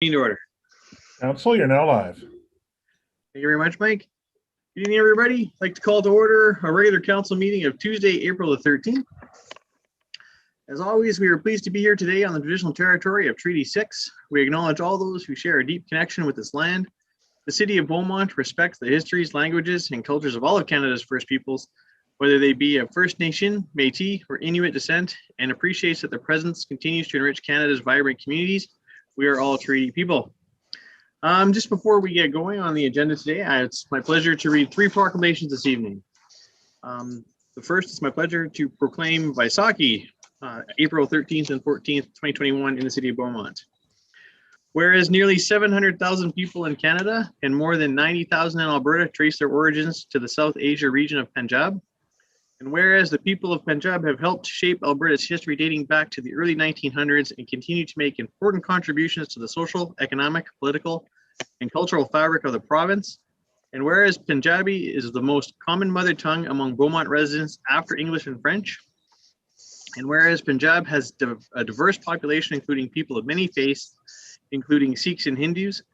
To order. Council, you're now live. Thank you very much, Mike. Good evening, everybody. I'd like to call to order a regular council meeting of Tuesday, April the 13th. As always, we are pleased to be here today on the traditional territory of Treaty 6. We acknowledge all those who share a deep connection with this land. The City of Beaumont respects the histories, languages, and cultures of all of Canada's First Peoples, whether they be of First Nation, Métis, or Inuit descent, and appreciates that their presence continues to enrich Canada's vibrant communities. We are all treaty people. Just before we get going on the agenda today, it's my pleasure to read three proclamations this evening. The first is my pleasure to proclaim Vaisakhi, April 13th and 14th, 2021 in the city of Beaumont. Whereas nearly 700,000 people in Canada and more than 90,000 in Alberta trace their origins to the South Asia region of Punjab, and whereas the people of Punjab have helped shape Alberta's history dating back to the early 1900s and continue to make important contributions to the social, economic, political, and cultural fabric of the province, and whereas Punjabi is the most common mother tongue among Beaumont residents after English and French, and whereas Punjab has a diverse population including people of many faiths, including Sikhs and Hindus,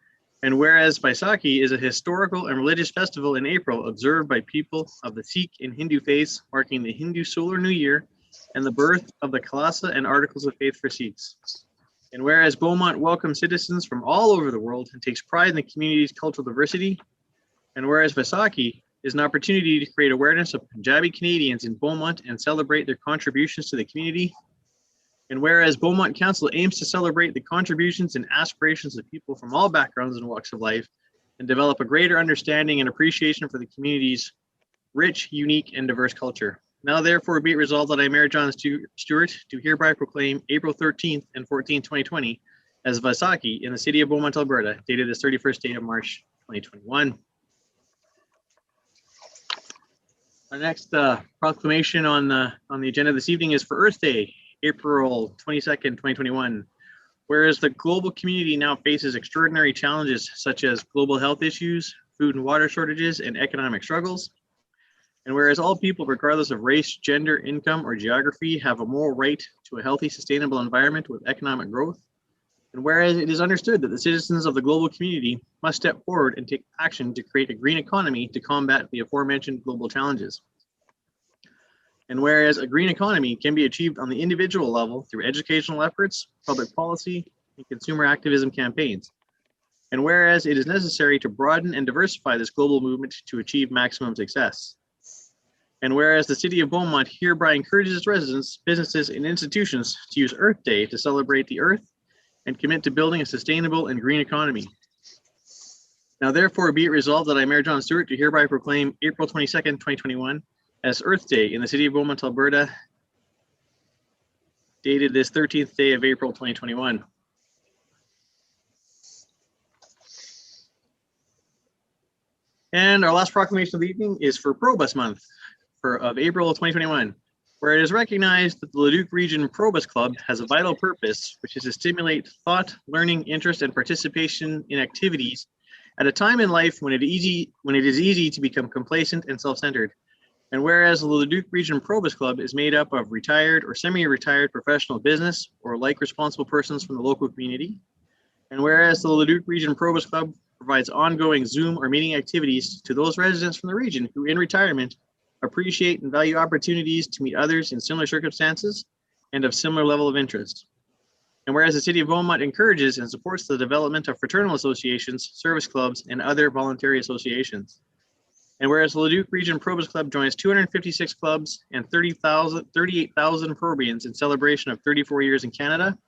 and whereas Vaisakhi is a historical and religious festival in April observed by people of the Sikh and Hindu faiths, marking the Hindu Solar New Year and the birth of the Khalsa and Articles of Faith for Sikhs. And whereas Beaumont welcomes citizens from all over the world and takes pride in the community's cultural diversity, and whereas Vaisakhi is an opportunity to create awareness of Punjabi Canadians in Beaumont and celebrate their contributions to the community, and whereas Beaumont Council aims to celebrate the contributions and aspirations of people from all backgrounds and walks of life and develop a greater understanding and appreciation for the community's rich, unique, and diverse culture. Now, therefore, be it resolved that I, Mayor John Stewart, do hereby proclaim April 13th and 14th, 2020 as Vaisakhi in the city of Beaumont, Alberta, dated this 31st day of March, 2021. Our next proclamation on the agenda this evening is for Earth Day, April 22nd, 2021. Whereas the global community now faces extraordinary challenges such as global health issues, food and water shortages, and economic struggles. And whereas all people, regardless of race, gender, income, or geography, have a moral right to a healthy, sustainable environment with economic growth. And whereas it is understood that the citizens of the global community must step forward and take action to create a green economy to combat the aforementioned global challenges. And whereas a green economy can be achieved on the individual level through educational efforts, public policy, and consumer activism campaigns. And whereas it is necessary to broaden and diversify this global movement to achieve maximum success. And whereas the city of Beaumont hereby encourages its residents, businesses, and institutions to use Earth Day to celebrate the earth and commit to building a sustainable and green economy. Now, therefore, be it resolved that I, Mayor John Stewart, do hereby proclaim April 22nd, 2021 as Earth Day in the city of Beaumont, Alberta, dated this 13th day of April, 2021. And our last proclamation of the evening is for Probus Month of April 2021, where it is recognized that the Leduc Region Probus Club has a vital purpose, which is to stimulate thought, learning, interest, and participation in activities at a time in life when it is easy to become complacent and self-centered. And whereas the Leduc Region Probus Club is made up of retired or semi-retired professional business or like responsible persons from the local community, and whereas the Leduc Region Probus Club provides ongoing Zoom or meeting activities to those residents from the region who in retirement appreciate and value opportunities to meet others in similar circumstances and of similar level of interest. And whereas the city of Beaumont encourages and supports the development of fraternal associations, service clubs, and other voluntary associations. And whereas the Leduc Region Probus Club joins 256 clubs and 38,000 probians in celebration of 34 years in Canada.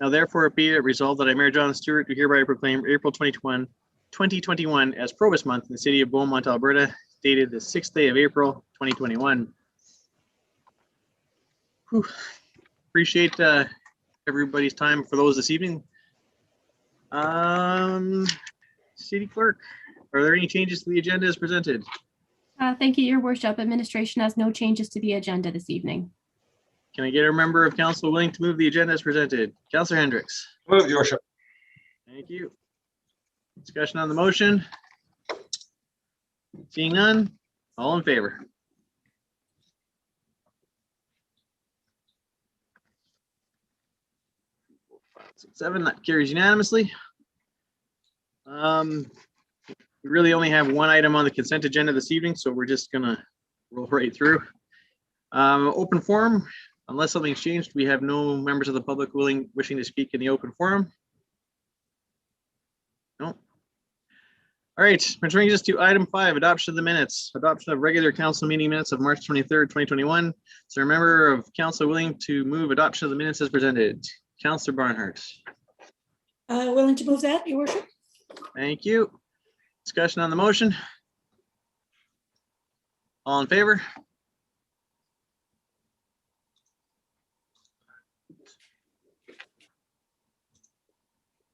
Now, therefore, be it resolved that I, Mayor John Stewart, do hereby proclaim April 2021 as Probus Month in the city of Beaumont, Alberta, dated the 6th day of April, 2021. Whew. Appreciate everybody's time for those this evening. City Clerk, are there any changes to the agenda as presented? Thank you, Your Worship. Administration has no changes to the agenda this evening. Can I get a member of council willing to move the agenda as presented? Councillor Hendricks. Move, Your Worship. Thank you. Discussion on the motion. Seeing none, all in favor? 6, 7, that carries unanimously. We really only have one item on the consent agenda this evening, so we're just gonna roll right through. Open forum, unless something's changed, we have no members of the public wishing to speak in the open forum. No. All right, which brings us to item 5, adoption of the minutes. Adoption of regular council meeting minutes of March 23rd, 2021. Is there a member of council willing to move adoption of the minutes as presented? Councillor Barnhart. Willing to move that, your worship. Thank you. Discussion on the motion. All in favor?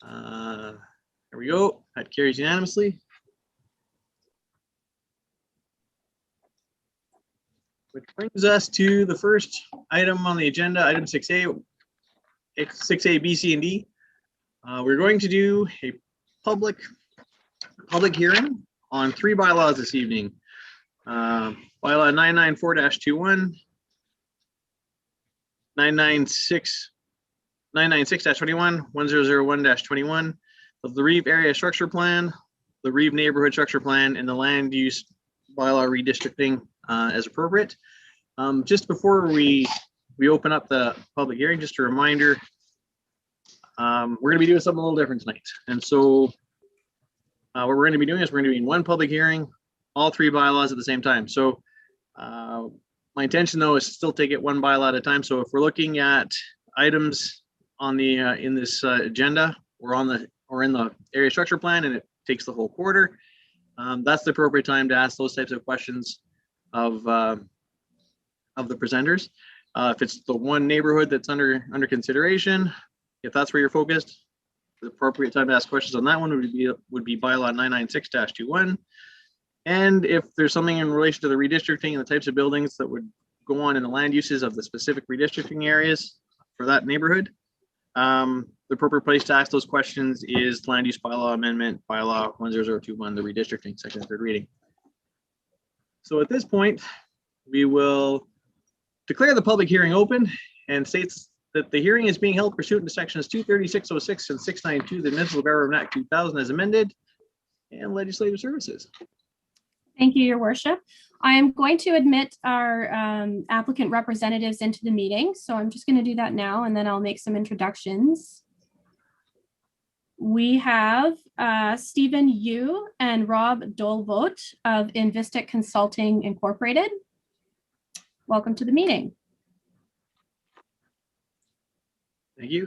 There we go. That carries unanimously. Which brings us to the first item on the agenda, item 6A, B, C, and D. We're going to do a public hearing on 3 bylaws this evening. Bylaw 994-21, 996-21, 1001-21, the larev area structure plan, the larev neighborhood structure plan, and the land use bylaw redistricting as appropriate. Just before we open up the public hearing, just a reminder, we're going to be doing something a little different tonight. And so what we're going to be doing is we're going to be in one public hearing, all 3 bylaws at the same time. So my intention though is to still take it one bylaw at a time. So if we're looking at items on the in this agenda or in the area structure plan and it takes the whole quarter, that's the appropriate time to ask those types of questions of the presenters. If it's the one neighborhood that's under consideration, if that's where you're focused, the appropriate time to ask questions on that one would be bylaw 996-21. And if there's something in relation to the redistricting and the types of buildings that would go on in the land uses of the specific redistricting areas for that neighborhood, the appropriate place to ask those questions is land use bylaw amendment, bylaw 10021, the redistricting, second and third reading. So at this point, we will declare the public hearing open and states that the hearing is being held pursuant to sections 23606 and 692 of the Municipal Government Act 2000 as amended and legislative services. Thank you, your worship. I am going to admit our applicant representatives into the meeting. So I'm just going to do that now, and then I'll make some introductions. We have Stephen Yu and Rob Dolvoet of Invistic Consulting Incorporated. Welcome to the meeting. Thank you.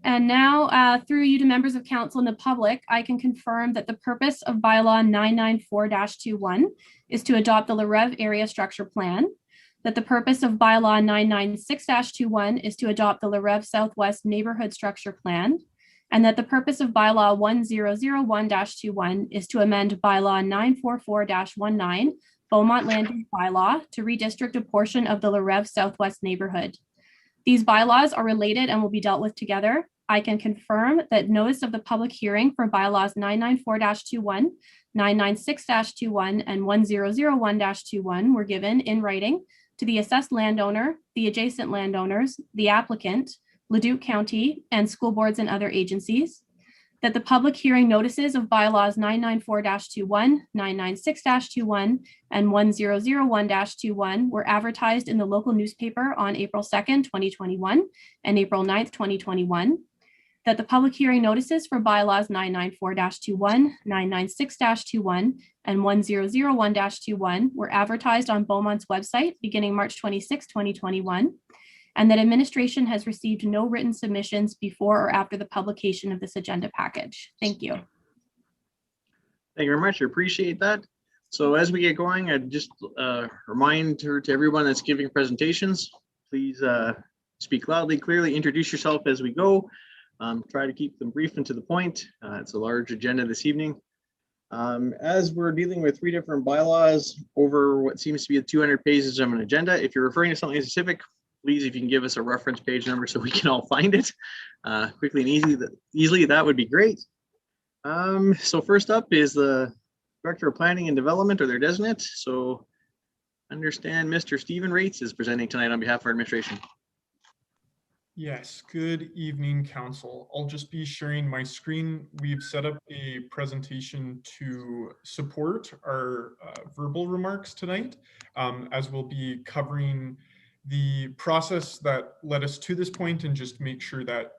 And now, through you to members of council and the public, I can confirm that the purpose of bylaw 994-21 is to adopt the larev area structure plan, that the purpose of bylaw 996-21 is to adopt the larev Southwest neighborhood structure plan, and that the purpose of bylaw 1001-21 is to amend bylaw 944-19 Beaumont land use bylaw to redistrict a portion of the larev Southwest neighborhood. These bylaws are related and will be dealt with together. I can confirm that notice of the public hearing for bylaws 994-21, 996-21, and 1001-21 were given in writing to the assessed landowner, the adjacent landowners, the applicant, Leduc County, and school boards and other agencies. That the public hearing notices of bylaws 994-21, 996-21, and 1001-21 were advertised in the local newspaper on April 2nd, 2021, and April 9th, 2021. That the public hearing notices for bylaws 994-21, 996-21, and 1001-21 were advertised on Beaumont's website beginning March 26, 2021. And that administration has received no written submissions before or after the publication of this agenda package. Thank you. Thank you very much. I appreciate that. So as we get going, I'd just remind to everyone that's giving presentations, please speak loudly, clearly, introduce yourself as we go. Try to keep them brief and to the point. It's a large agenda this evening. As we're dealing with 3 different bylaws over what seems to be 200 pages of an agenda, if you're referring to something specific, please, if you can give us a reference page number so we can all find it quickly and easily, that would be great. So first up is the Director of Planning and Development, or their designate. So I understand Mr. Stephen Rates is presenting tonight on behalf of our administration. Yes, good evening, Council. I'll just be sharing my screen. We've set up a presentation to support our verbal remarks tonight, as we'll be covering the process that led us to this point and just make sure that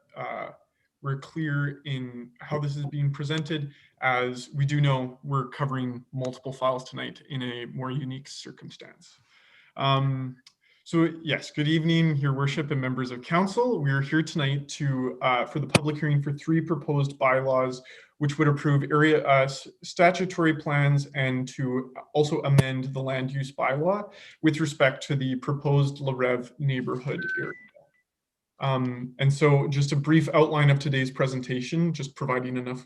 we're clear in how this is being presented, as we do know we're covering multiple files tonight in a more unique circumstance. So yes, good evening, Your Worship and members of council. We are here tonight to for the public hearing for 3 proposed bylaws, which would approve area statutory plans and to also amend the land use bylaw with respect to the proposed larev neighborhood area. And so just a brief outline of today's presentation, just providing enough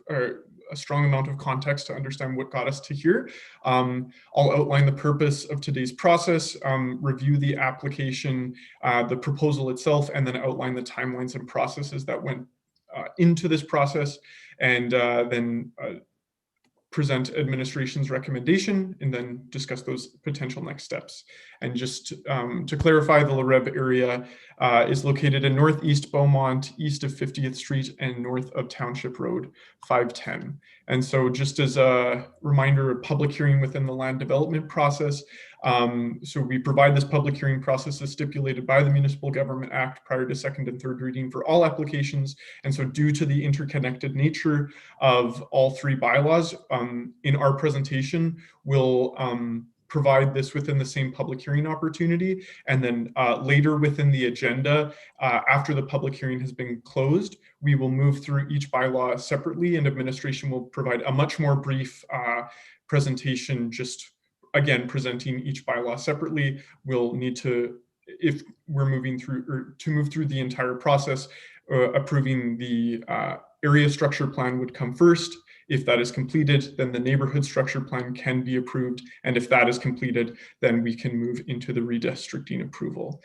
a strong amount of context to understand what got us to here. I'll outline the purpose of today's process, review the application, the proposal itself, and then outline the timelines and processes that went into this process, and then present administration's recommendation, and then discuss those potential next steps. And just to clarify, the larev area is located in northeast Beaumont, east of 50th Street, and north of Township Road 510. And so just as a reminder, a public hearing within the land development process. So we provide this public hearing process as stipulated by the Municipal Government Act prior to 2nd and 3rd reading for all applications. And so due to the interconnected nature of all 3 bylaws, in our presentation, we'll provide this within the same public hearing opportunity. And then later within the agenda, after the public hearing has been closed, we will move through each bylaw separately, and administration will provide a much more brief presentation, just again, presenting each bylaw separately. We'll need to, if we're moving through, or to move through the entire process, approving the area structure plan would come first. If that is completed, then the neighborhood structure plan can be approved. And if that is completed, then we can move into the redistricting approval.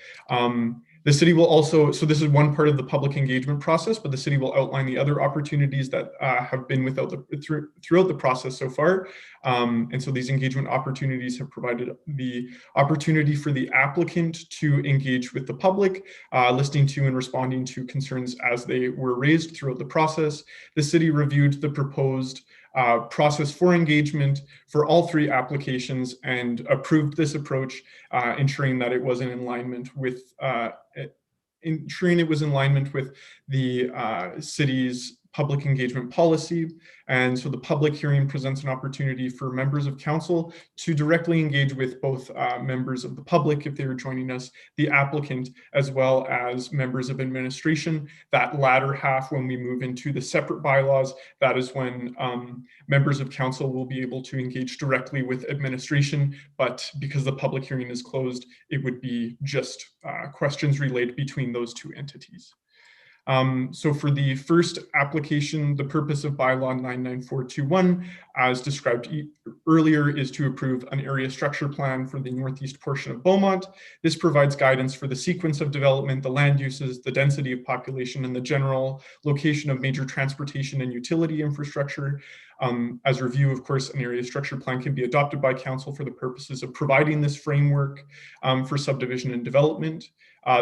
The city will also, so this is one part of the public engagement process, but the city will outline the other opportunities that have been throughout the process so far. And so these engagement opportunities have provided the opportunity for the applicant to engage with the public, listening to and responding to concerns as they were raised throughout the process. The city reviewed the proposed process for engagement for all 3 applications and approved this approach, ensuring that it was in alignment with the city's public engagement policy. And so the public hearing presents an opportunity for members of council to directly engage with both members of the public, if they are joining us, the applicant, as well as members of administration. That latter half, when we move into the separate bylaws, that is when members of council will be able to engage directly with administration. But because the public hearing is closed, it would be just questions relayed between those 2 entities. So for the first application, the purpose of bylaw 99421, as described earlier, is to approve an area structure plan for the northeast portion of Beaumont. This provides guidance for the sequence of development, the land uses, the density of population, and the general location of major transportation and utility infrastructure. As review, of course, an area structure plan can be adopted by council for the purposes of providing this framework for subdivision and development.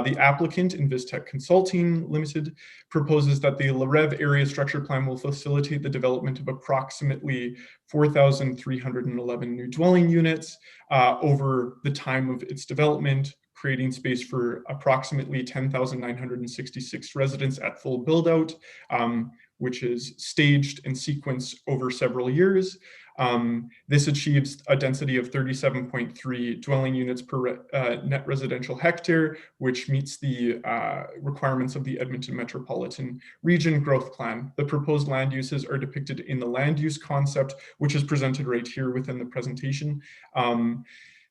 The applicant, Invistech Consulting Limited, proposes that the larev area structure plan will facilitate the development of approximately 4,311 new dwelling units over the time of its development, creating space for approximately 10,966 residents at full build out, which is staged and sequenced over several years. This achieves a density of 37.3 dwelling units per net residential hectare, which meets the requirements of the Edmonton Metropolitan Region Growth Plan. The proposed land uses are depicted in the land use concept, which is presented right here within the presentation.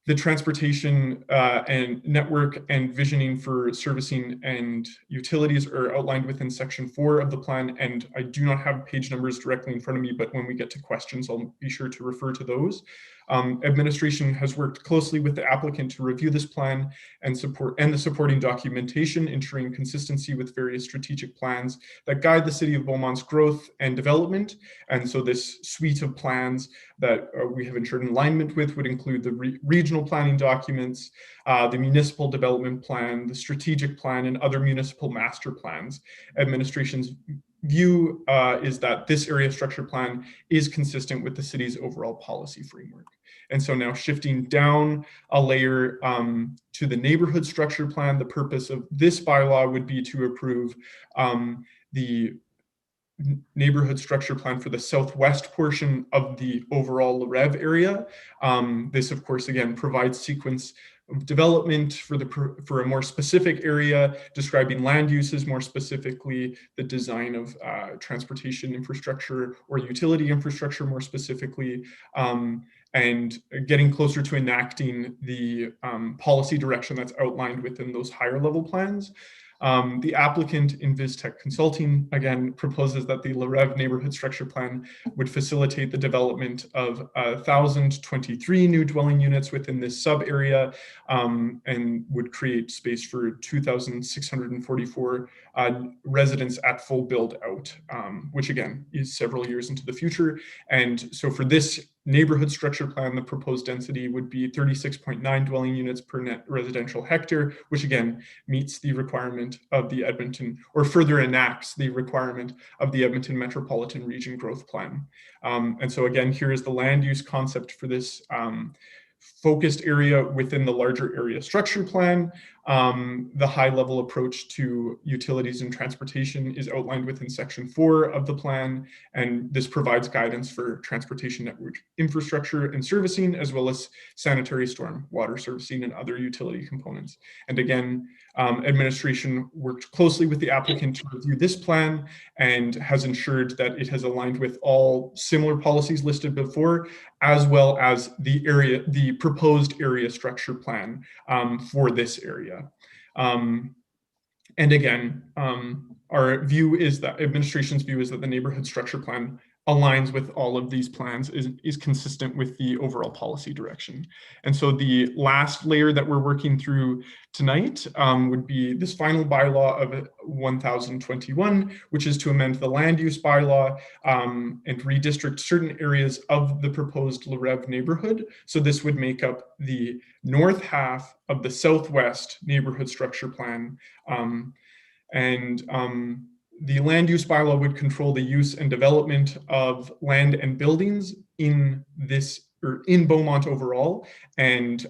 The transportation and network and visioning for servicing and utilities are outlined within section 4 of the plan. And I do not have page numbers directly in front of me, but when we get to questions, I'll be sure to refer to those. Administration has worked closely with the applicant to review this plan and the supporting documentation, ensuring consistency with various strategic plans that guide the city of Beaumont's growth and development. And so this suite of plans that we have ensured alignment with would include the regional regional planning documents, the municipal development plan, the strategic plan, and other municipal master plans. Administration's view is that this area structure plan is consistent with the city's overall policy framework. And so now shifting down a layer to the neighborhood structure plan, the purpose of this bylaw would be to approve the neighborhood structure plan for the southwest portion of the overall larev area. This, of course, again, provides sequence of development for a more specific area, describing land uses, more specifically the design of transportation infrastructure or utility infrastructure, more specifically, and getting closer to enacting the policy direction that's outlined within those higher level plans. The applicant, Invistech Consulting, again, proposes that the larev neighborhood structure plan would facilitate the development of 1,023 new dwelling units within this sub area, and would create space for 2,644 residents at full build out, which again is several years into the future. And so for this neighborhood structure plan, the proposed density would be 36.9 dwelling units per net residential hectare, which again meets the requirement of the Edmonton, or further enacts the requirement of the Edmonton Metropolitan Region Growth Plan. And so again, here is the land use concept for this focused area within the larger area structure plan. The high level approach to utilities and transportation is outlined within section 4 of the plan, and this provides guidance for transportation network infrastructure and servicing, as well as sanitary storm water servicing and other utility components. And again, administration worked closely with the applicant to review this plan and has ensured that it has aligned with all similar policies listed before, as well as the proposed area structure plan for this area. And again, our view is that administration's view is that the neighborhood structure plan aligns with all of these plans, is consistent with the overall policy direction. And so the last layer that we're working through tonight would be this final bylaw of 1021, which is to amend the land use bylaw and redistrict certain areas of the proposed larev neighborhood. So this would make up the north half of the southwest neighborhood structure plan. The land use bylaw would control the use and development of land and buildings in this, or in Beaumont overall. And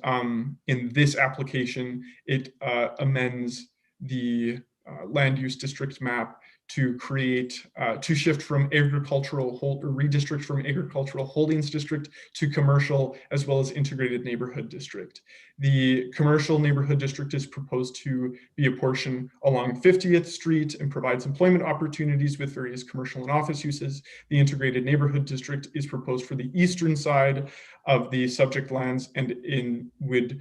in this application, it amends the land use district map to create, to shift from agricultural redistrict from agricultural holdings district to commercial, as well as integrated neighborhood district. The commercial neighborhood district is proposed to be a portion along 50th Street and provides employment opportunities with various commercial and office uses. The integrated neighborhood district is proposed for the eastern side of the subject lands and would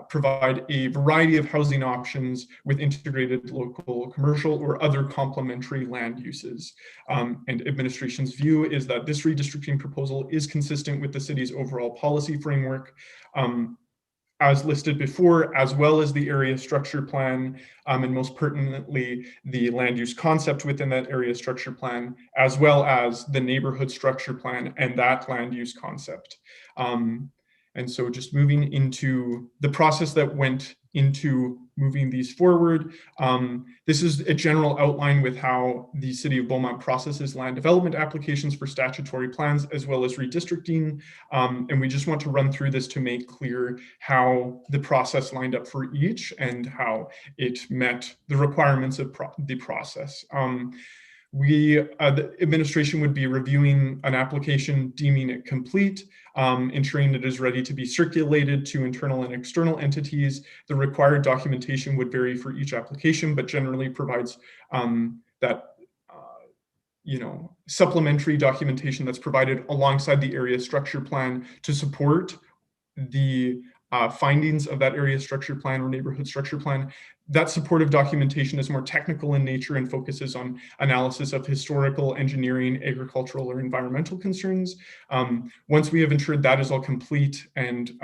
provide a variety of housing options with integrated local commercial or other complementary land uses. And administration's view is that this redistricting proposal is consistent with the city's overall policy framework, as listed before, as well as the area structure plan, and most pertinently, the land use concept within that area structure plan, as well as the neighborhood structure plan and that land use concept. And so just moving into the process that went into moving these forward. This is a general outline with how the City of Beaumont processes land development applications for statutory plans, as well as redistricting. And we just want to run through this to make clear how the process lined up for each and how it met the requirements of the process. The administration would be reviewing an application, deeming it complete, ensuring it is ready to be circulated to internal and external entities. The required documentation would vary for each application, but generally provides supplementary documentation that's provided alongside the area structure plan to support the findings of that area structure plan or neighborhood structure plan. that supportive documentation is more technical in nature and focuses on analysis of historical, engineering, agricultural, or environmental concerns. Once we have ensured that is all complete and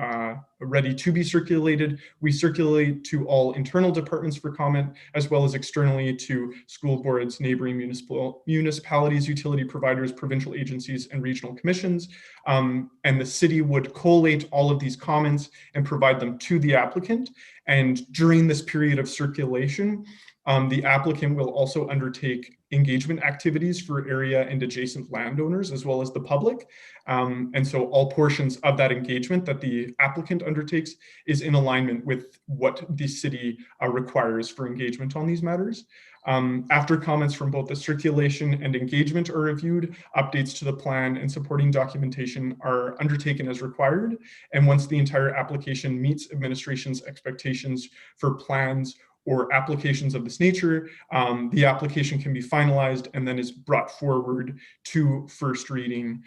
ready to be circulated, we circulate to all internal departments for comment, as well as externally to school boards, neighboring municipalities, utility providers, provincial agencies, and regional commissions. And the city would collate all of these comments and provide them to the applicant. And during this period of circulation, the applicant will also undertake engagement activities for area and adjacent landowners, as well as the public. And so all portions of that engagement that the applicant undertakes is in alignment with what the city requires for engagement on these matters. After comments from both the circulation and engagement are reviewed, updates to the plan and supporting documentation are undertaken as required. And once the entire application meets administration's expectations for plans or applications of this nature, the application can be finalized and then is brought forward to first reading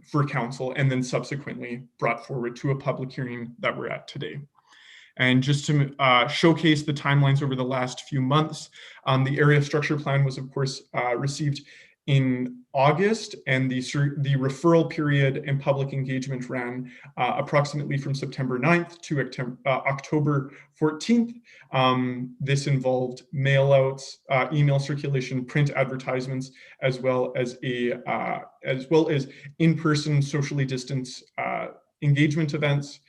for council, and then subsequently brought forward to a public hearing that we're at today. And just to showcase the timelines over the last few months, the area structure plan was, of course, received in August, and the referral period and public engagement ran approximately from September 9th to October 14th. This involved mail outs, email circulation, print advertisements, as well as in-person socially distanced engagement events.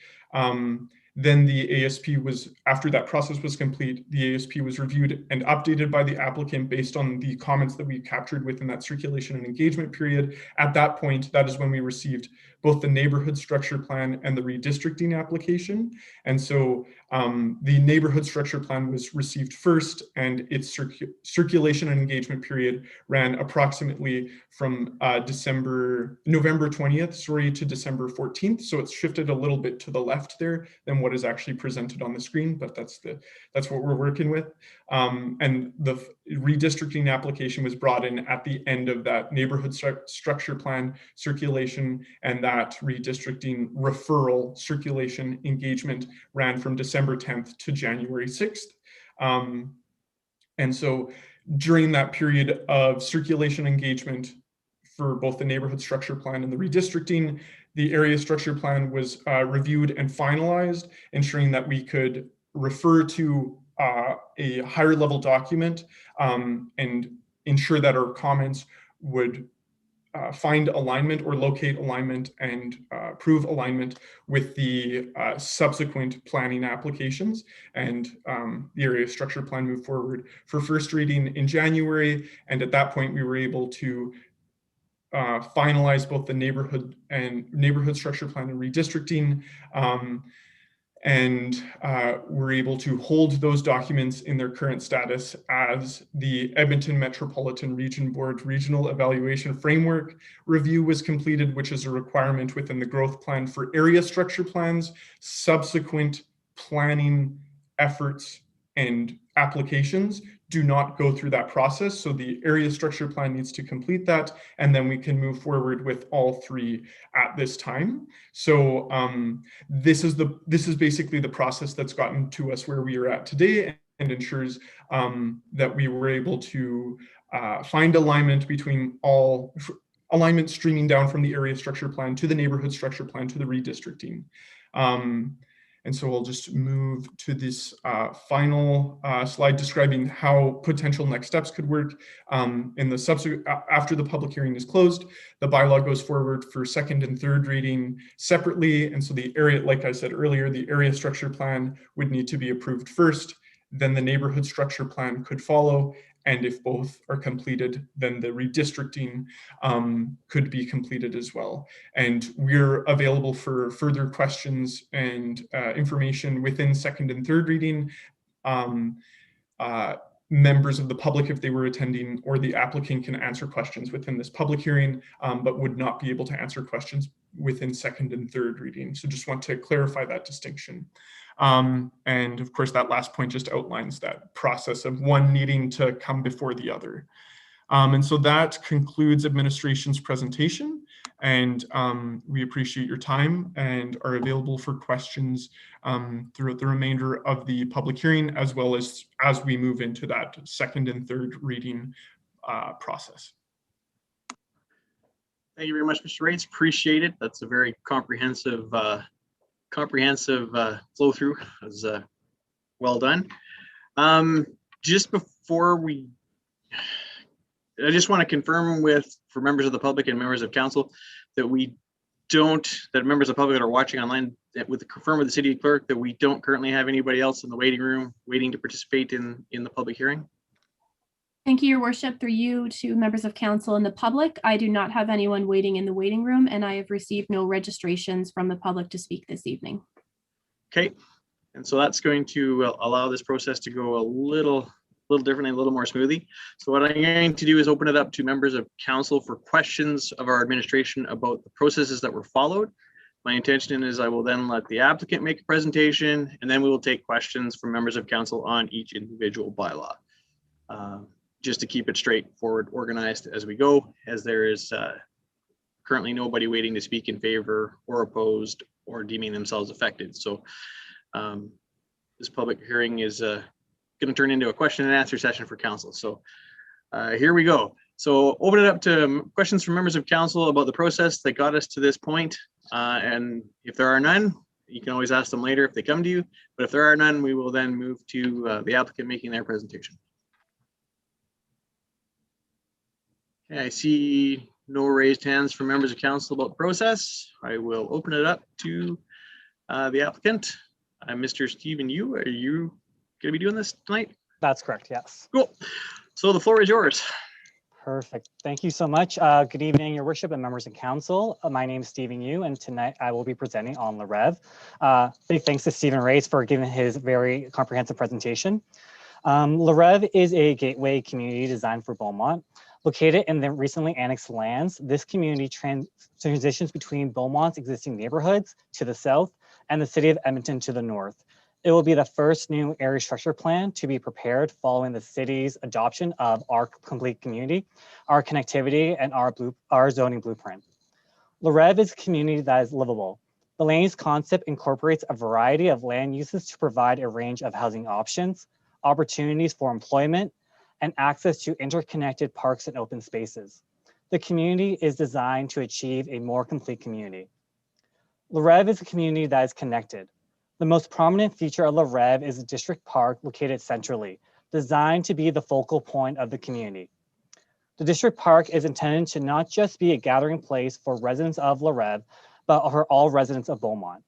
Then the ASP was, after that process was complete, the ASP was reviewed and updated by the applicant based on the comments that we captured within that circulation and engagement period. At that point, that is when we received both the neighborhood structure plan and the redistricting application. And so the neighborhood structure plan was received first, and its circulation and engagement period ran approximately from November 20th, to December 14th. So it's shifted a little bit to the left there than what is actually presented on the screen, but that's what we're working with. And the redistricting application was brought in at the end of that neighborhood structure plan circulation, and that redistricting referral circulation engagement ran from December 10th to January 6th. And so during that period of circulation engagement for both the neighborhood structure plan and the redistricting, the area structure plan was reviewed and finalized, ensuring that we could refer to a higher level document and ensure that our comments would find alignment or locate alignment and prove alignment with the subsequent planning applications. And the area structure plan moved forward for first reading in January. And at that point, we were able to finalize both the neighborhood structure plan and redistricting. And we're able to hold those documents in their current status as the Edmonton Metropolitan Region Board Regional Evaluation Framework review was completed, which is a requirement within the growth plan for area structure plans. Subsequent planning efforts and applications do not go through that process. So the area structure plan needs to complete that, and then we can move forward with all three at this time. So this is basically the process that's gotten to us where we are at today, and ensures that we were able to find alignment between all alignment streaming down from the area structure plan to the neighborhood structure plan to the redistricting. And so we'll just move to this final slide describing how potential next steps could work. In the subsequent, after the public hearing is closed, the bylaw goes forward for second and third reading separately. And so the area, like I said earlier, the area structure plan would need to be approved first, then the neighborhood structure plan could follow. And if both are completed, then the redistricting could be completed as well. And we're available for further questions and information within second and third reading. Members of the public, if they were attending, or the applicant can answer questions within this public hearing, but would not be able to answer questions within second and third reading. So just want to clarify that distinction. And of course, that last point just outlines that process of one needing to come before the other. And so that concludes administration's presentation. And we appreciate your time and are available for questions throughout the remainder of the public hearing, as well as we move into that second and third reading process. Thank you very much, Mr. Rates. Appreciate it. That's a very comprehensive flow through. As well done. Just before I just want to confirm for members of the public and members of council that members of the public that are watching online, confirm with the city clerk that we don't currently have anybody else in the waiting room waiting to participate in the public hearing. Thank you, Your Worship. Through you to members of council and the public, I do not have anyone waiting in the waiting room, and I have received no registrations from the public to speak this evening. Okay, and so that's going to allow this process to go a little differently, a little more smoothly. So what I'm going to do is open it up to members of council for questions of our administration about the processes that were followed. My intention is I will then let the applicant make a presentation, and then we will take questions from members of council on each individual bylaw. Just to keep it straightforward, organized as we go, as there is currently nobody waiting to speak in favor or opposed or deeming themselves affected. So this public hearing is going to turn into a question and answer session for council. So here we go. So open it up to questions from members of council about the process that got us to this point. And if there are none, you can always ask them later if they come to you. But if there are none, we will then move to the applicant making their presentation. Okay, I see no raised hands from members of council about the process. I will open it up to the applicant. Mr. Stephen Yu, are you going to be doing this tonight? That's correct, yes. Cool. So the floor is yours. Perfect. Thank you so much. Good evening, Your Worship and members of council. My name is Stephen Yu, and tonight I will be presenting on larev. Big thanks to Stephen Race for giving his very comprehensive presentation. larev is a gateway community designed for Beaumont. Located in the recently annexed lands, this community transitions between Beaumont's existing neighborhoods to the south and the city of Edmonton to the north. It will be the first new area structure plan to be prepared following the city's adoption of our complete community, our connectivity, and our zoning blueprint. larev is a community that is livable. The land use concept incorporates a variety of land uses to provide a range of housing options, opportunities for employment, and access to interconnected parks and open spaces. The community is designed to achieve a more complete community. larev is a community that is connected. The most prominent feature of larev is a district park located centrally, designed to be the focal point of the community. The district park is intended to not just be a gathering place for residents of larev, but for all residents of Beaumont.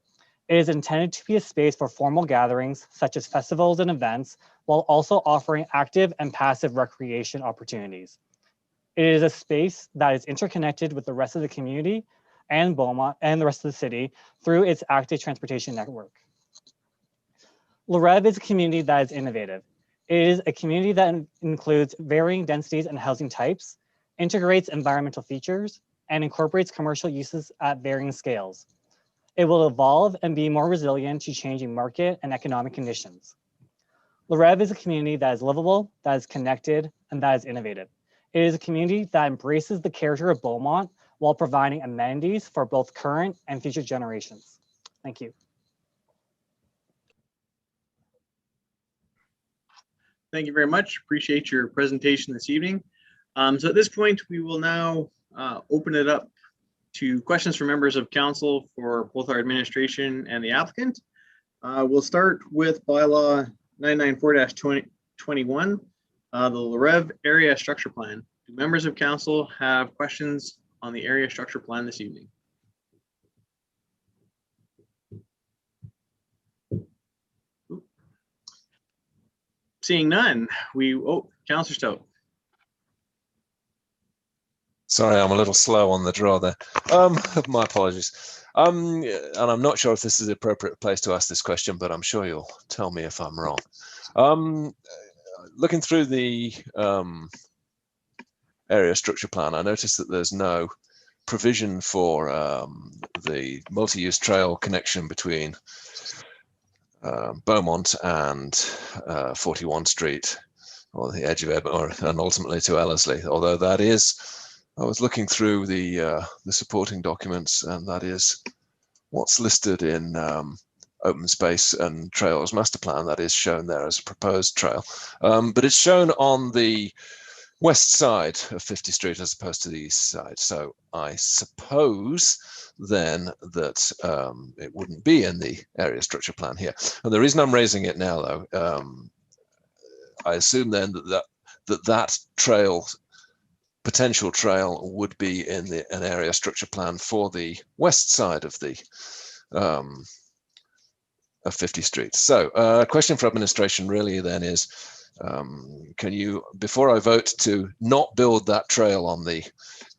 It is intended to be a space for formal gatherings, such as festivals and events, while also offering active and passive recreation opportunities. It is a space that is interconnected with the rest of the community and Beaumont and the rest of the city through its active transportation network. larev is a community that is innovative. It is a community that includes varying densities and housing types, integrates environmental features, and incorporates commercial uses at varying scales. It will evolve and be more resilient to changing market and economic conditions. larev is a community that is livable, that is connected, and that is innovative. It is a community that embraces the character of Beaumont while providing amenities for both current and future generations. Thank you. Thank you very much. Appreciate your presentation this evening. So at this point, we will now open it up to questions from members of council for both our administration and the applicant. We'll start with bylaw 994-21, the larev area structure plan. Do members of council have questions on the area structure plan this evening? Seeing none, Councillor Stout. Sorry, I'm a little slow on the draw there. My apologies. And I'm not sure if this is the appropriate place to ask this question, but I'm sure you'll tell me if I'm wrong. Looking through the area structure plan, I noticed that there's no provision for the multi-use trail connection between Beaumont and 41 Street, or the edge of it, and ultimately to Ellerslie, although that is I was looking through the supporting documents, and that is what's listed in open space and trails master plan. That is shown there as a proposed trail, but it's shown on the west side of 50th Street as opposed to the east side. So I suppose then that it wouldn't be in the area structure plan here. And the reason I'm raising it now, though, I assume then that trail, potential trail, would be in an area structure plan for the west side of the of 50th Street. So a question for administration really then is, can you, before I vote to not build that trail on the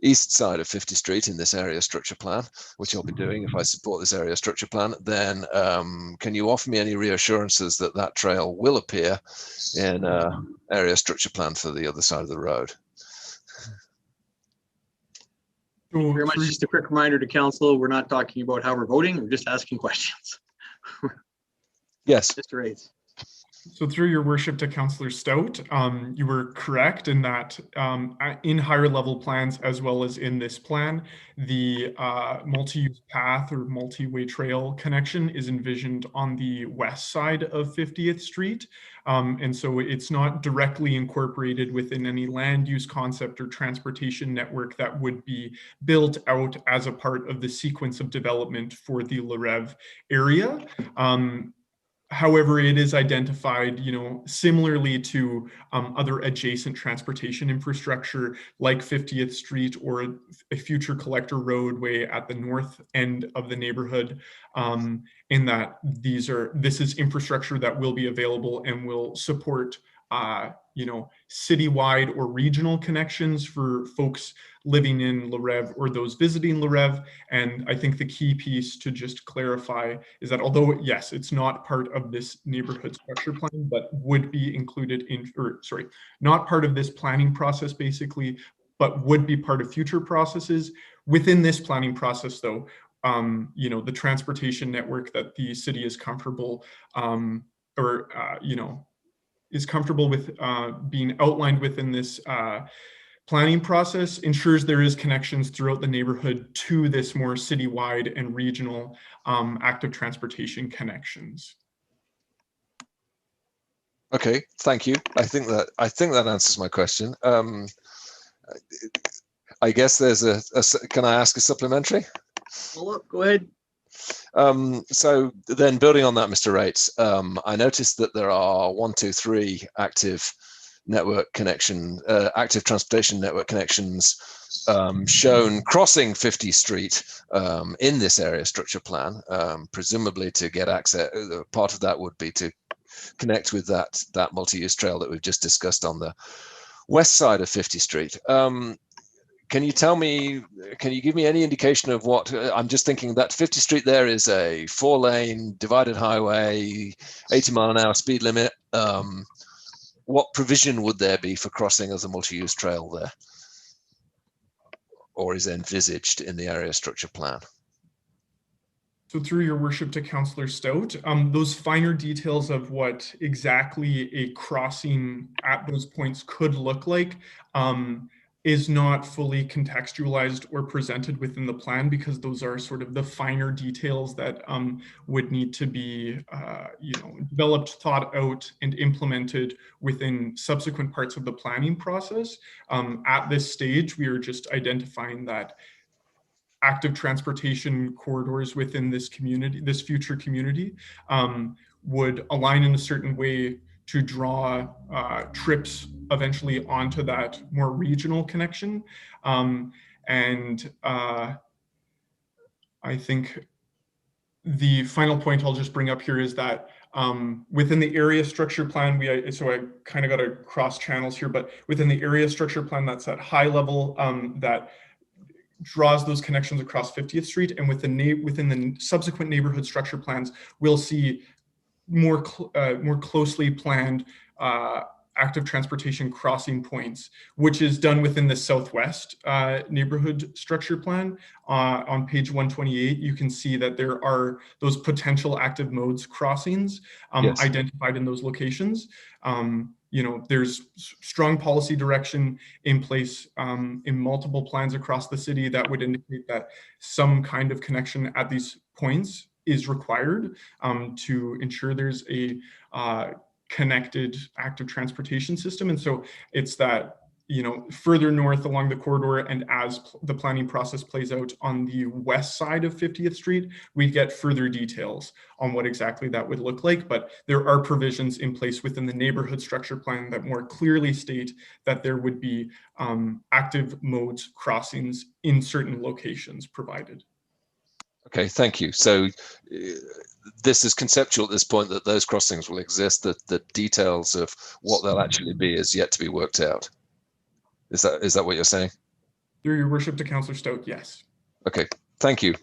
east side of 50th Street in this area structure plan, which I'll be doing if I support this area structure plan, then can you offer me any reassurances that that trail will appear in area structure plan for the other side of the road? Thank you very much. Just a quick reminder to council, we're not talking about how we're voting, we're just asking questions. Yes. Mr. Rates. So through your worship to Councillor Stout, you were correct in that in higher level plans as well as in this plan, the multi-use path or multi-way trail connection is envisioned on the west side of 50th Street. And so it's not directly incorporated within any land use concept or transportation network that would be built out as a part of the sequence of development for the larev area. However, it is identified, similarly to other adjacent transportation infrastructure like 50th Street or a future collector roadway at the north end of the neighborhood, in that this is infrastructure that will be available and will support citywide or regional connections for folks living in larev or those visiting larev. And I think the key piece to just clarify is that although, yes, it's not part of this neighborhood structure plan, but would be included in, not part of this planning process basically, but would be part of future processes. Within this planning process though, the transportation network that the city is comfortable is comfortable with being outlined within this planning process ensures there is connections throughout the neighborhood to this more citywide and regional active transportation connections. Okay, thank you. I think that answers my question. I guess there's can I ask a supplementary? Well, go ahead. So then building on that, Mr. Rates, I noticed that there are 1, 2, 3 active active transportation network connections shown crossing 50th Street in this area structure plan, presumably to get access. Part of that would be to connect with that multi-use trail that we've just discussed on the west side of 50th Street. Can you give me any indication of what, I'm just thinking that 50th Street there is a 4-lane divided highway, 80-mile-an-hour speed limit. What provision would there be for crossing as a multi-use trail there? Or is envisaged in the area structure plan? So through your worship to Councillor Stout, those finer details of what exactly a crossing at those points could look like is not fully contextualized or presented within the plan, because those are sort of the finer details that would need to be developed, thought out, and implemented within subsequent parts of the planning process. At this stage, we are just identifying that active transportation corridors within this community, this future community, would align in a certain way to draw trips eventually onto that more regional connection. I think the final point I'll just bring up here is that within the area structure plan, so I kind of got to cross channels here, but within the area structure plan, that's at high level that draws those connections across 50th Street, and within the subsequent neighborhood structure plans, we'll see more closely planned active transportation crossing points, which is done within the southwest neighborhood structure plan. On page 128, you can see that there are those potential active modes crossings Yes. identified in those locations. there's strong policy direction in place in multiple plans across the city that would indicate that some kind of connection at these points is required to ensure there's a connected active transportation system. And so it's that, further north along the corridor, and as the planning process plays out on the west side of 50th Street, we get further details on what exactly that would look like. But there are provisions in place within the neighborhood structure plan that more clearly state that there would be active modes crossings in certain locations provided. Okay, thank you. So this is conceptual at this point, that those crossings will exist, that the details of what they'll actually be is yet to be worked out. Is that what you're saying? Through your worship to Councillor Stout, yes. Okay, thank you.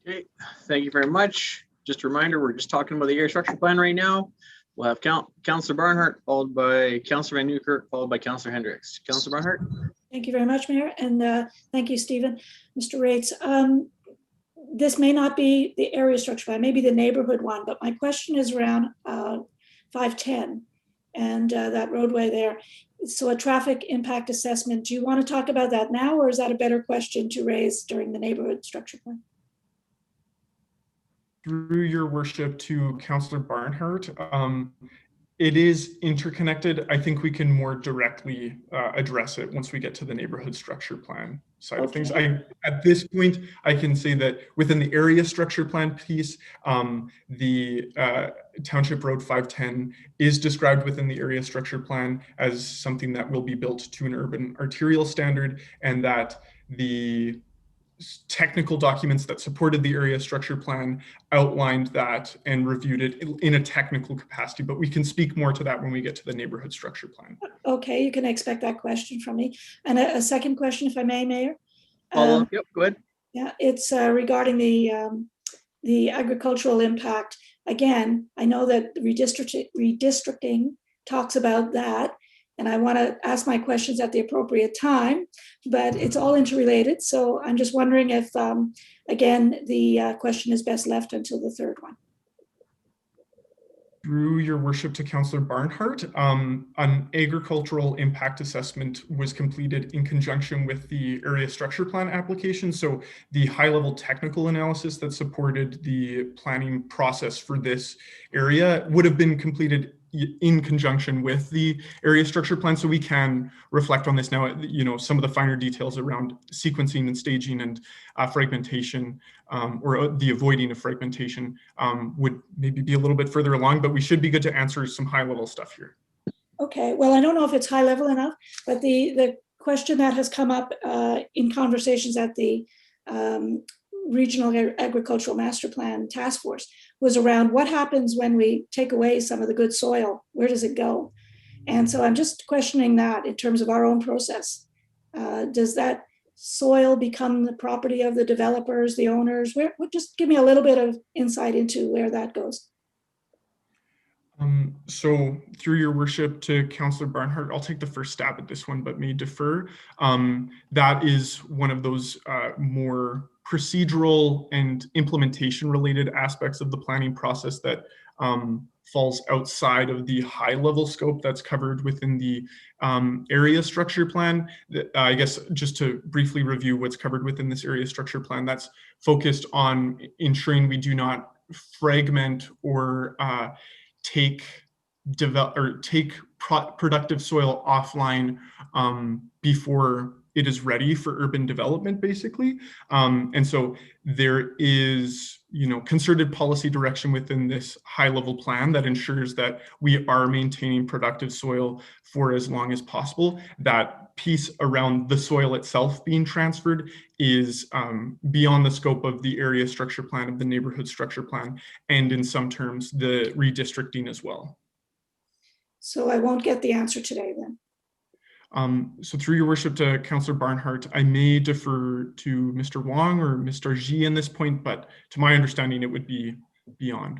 Okay, thank you very much. Just a reminder, we're just talking about the area structure plan right now. We'll have Councillor Barnhart, followed by Councillor Van Newkirk, followed by Councillor Hendricks. Councillor Barnhart. Thank you very much, Mayor, and thank you, Stephen. Mr. Rates, this may not be the area structure plan, maybe the neighborhood one, but my question is around 510 and that roadway there. So a traffic impact assessment, do you want to talk about that now, or is that a better question to raise during the neighborhood structure plan? Through your worship to Councillor Barnhart, it is interconnected. I think we can more directly address it once we get to the neighborhood structure plan side of things. At this point, I can say that within the area structure plan piece, the Township Road 510 is described within the area structure plan as something that will be built to an urban arterial standard, and that the technical documents that supported the area structure plan outlined that and reviewed it in a technical capacity, but we can speak more to that when we get to the neighborhood structure plan. Okay, you can expect that question from me. And a second question, if I may, Mayor. Yep, go ahead. Yeah, it's regarding the agricultural impact. Again, I know that redistricting talks about that, and I want to ask my questions at the appropriate time, but it's all interrelated. So I'm just wondering if, again, the question is best left until the third one. Through your worship to Councillor Barnhart, an agricultural impact assessment was completed in conjunction with the area structure plan application. So the high-level technical analysis that supported the planning process for this area would have been completed in conjunction with the area structure plan. So we can reflect on this now, some of the finer details around sequencing and staging and fragmentation, or the avoiding of fragmentation would maybe be a little bit further along, but we should be good to answer some high level stuff here. Okay, well, I don't know if it's high level enough, but the question that has come up in conversations at the Regional Agricultural Master Plan Task Force was around what happens when we take away some of the good soil, where does it go? And so I'm just questioning that in terms of our own process. Does that soil become the property of the developers, the owners? Just give me a little bit of insight into where that goes. So through your worship to Councillor Barnhart, I'll take the first stab at this one, but may defer. That is one of those more procedural and implementation related aspects of the planning process that falls outside of the high level scope that's covered within the area structure plan. I guess just to briefly review what's covered within this area structure plan, that's focused on ensuring we do not fragment or take productive soil offline before it is ready for urban development, basically. And so there is, concerted policy direction within this high-level plan that ensures that we are maintaining productive soil for as long as possible. That piece around the soil itself being transferred is beyond the scope of the area structure plan, of the neighborhood structure plan, and in some terms, the redistricting as well. So I won't get the answer today then. So through your worship to Councillor Barnhart, I may defer to Mr. Wong or Mr. Xi in this point, but to my understanding, it would be beyond.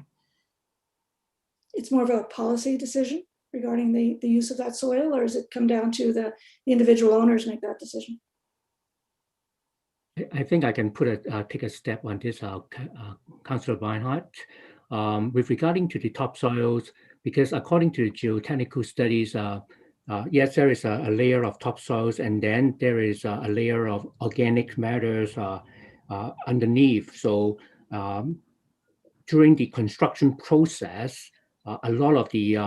It's more of a policy decision regarding the use of that soil, or does it come down to the individual owners make that decision? I think I can take a step on this, Councillor Barnhart. with regarding to the topsoils, because according to the geotechnical studies, yes, there is a layer of topsoils, and then there is a layer of organic matters underneath. So during the construction process, a lot of the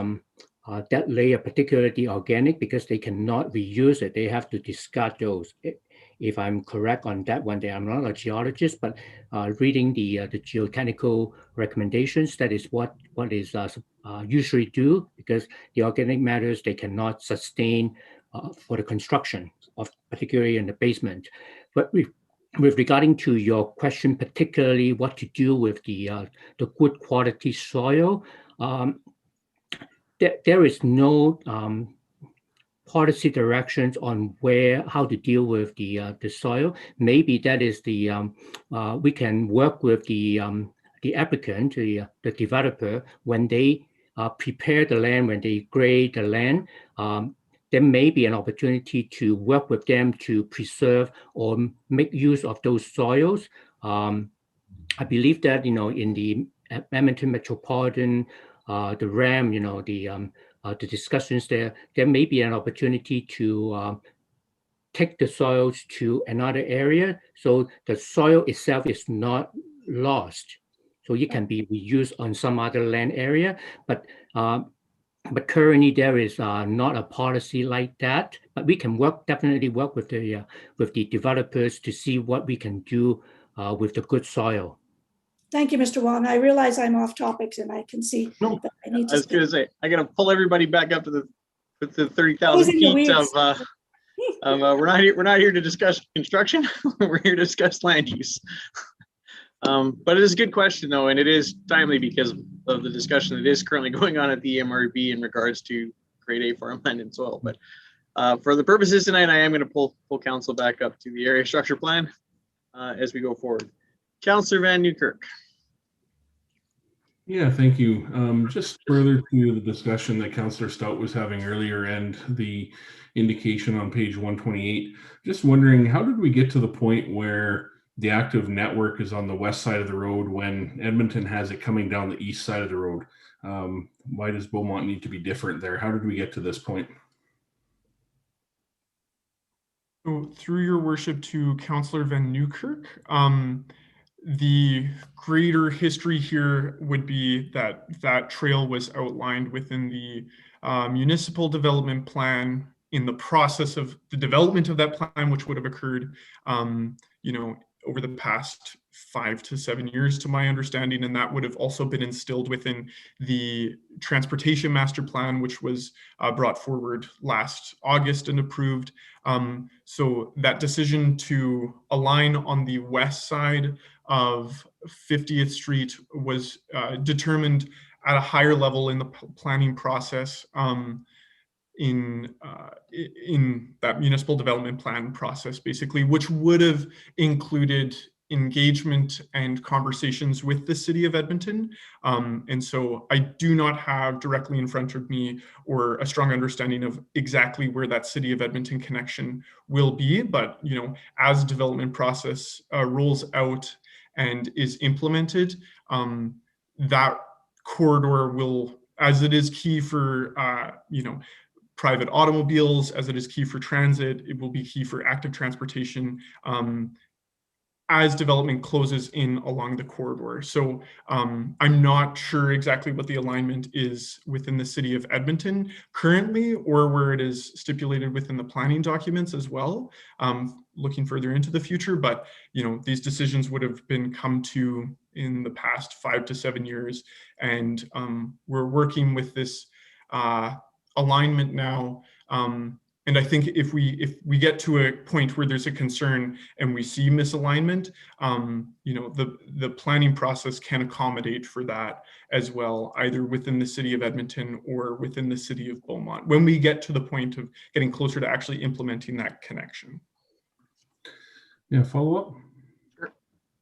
that layer, particularly the organic, because they cannot reuse it, they have to discard those. If I'm correct on that one, I'm not a geologist, but reading the geotechnical recommendations, that is what is usually do, because the organic matters, they cannot sustain for the construction of, particularly in the basement. But with regarding to your question, particularly what to do with the good quality soil, there is no policy directions on how to deal with the soil. Maybe that is the we can work with the applicant, the developer, when they prepare the land, when they grade the land. There may be an opportunity to work with them to preserve or make use of those soils. I believe that, in the Edmonton Metropolitan, the RAM, the discussions there may be an opportunity to take the soils to another area, so the soil itself is not lost. So it can be reused on some other land area, but currently there is not a policy like that. But we can definitely work with the developers to see what we can do with the good soil. Thank you, Mr. Wong. I realize I'm off topics and I can see No, that I need I was to. going to say, I got to pull everybody back up to the 30,000 Those in the feet of, weeds. we're not here to discuss construction. We're here to discuss land use. But it is a good question though, and it is timely because of the discussion that is currently going on at the MRB in regards to grade A farmland and soil. But for the purposes tonight, I am going to pull council back up to the area structure plan as we go forward. Councillor Van Newkirk. Yeah, thank you. Just further to the discussion that Councillor Stout was having earlier and the indication on page 128, just wondering, how did we get to the point where the active network is on the west side of the road when Edmonton has it coming down the east side of the road? Why does Beaumont need to be different there? How did we get to this point? So through your worship to Councillor Van Newkirk, the greater history here would be that trail was outlined within the municipal development plan in the process of the development of that plan, which would have occurred, over the past 5 to 7 years, to my understanding, and that would have also been instilled within the transportation master plan, which was brought forward last August and approved. So that decision to align on the west side of 50th Street was determined at a higher level in the planning process in that municipal development plan process, basically, which would have included engagement and conversations with the city of Edmonton. And so I do not have directly in front of me or a strong understanding of exactly where that city of Edmonton connection will be, but as development process rolls out and is implemented, that corridor will, as it is key for private automobiles, as it is key for transit, it will be key for active transportation as development closes in along the corridor. So I'm not sure exactly what the alignment is within the city of Edmonton currently, or where it is stipulated within the planning documents as well, looking further into the future. But these decisions would have been come to in the past 5 to 7 years, and we're working with this alignment now. And I think if we get to a point where there's a concern and we see misalignment, the planning process can accommodate for that as well, either within the city of Edmonton or within the city of Beaumont, when we get to the point of getting closer to actually implementing that connection. Yeah, follow up?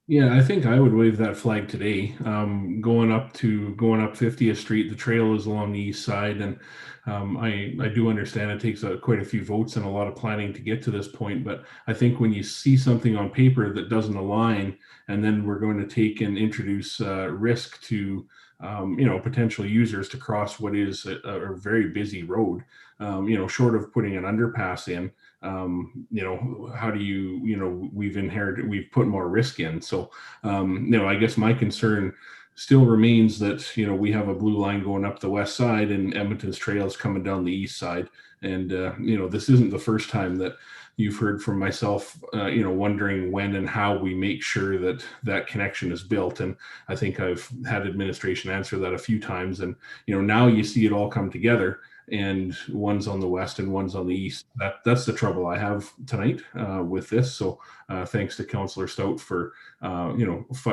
Yeah, I think I would wave that flag today. Going up 50th Street, the trail is along the east side, and I do understand it takes quite a few votes and a lot of planning to get to this point. But I think when you see something on paper that doesn't align, and then we're going to take and introduce risk to potential users to cross what is a very busy road. Short of putting an underpass in, how do you, we've put more risk in. So, I guess my concern still remains that, we have a blue line going up the west side and Edmonton's trail is coming down the east side. And, this isn't the first time that you've heard from myself, wondering when and how we make sure that that connection is built. And I think I've had administration answer that a few times. And, now you see it all come together, and one's on the west and one's on the east. That's the trouble I have tonight with this. So thanks to Councillor Stout for,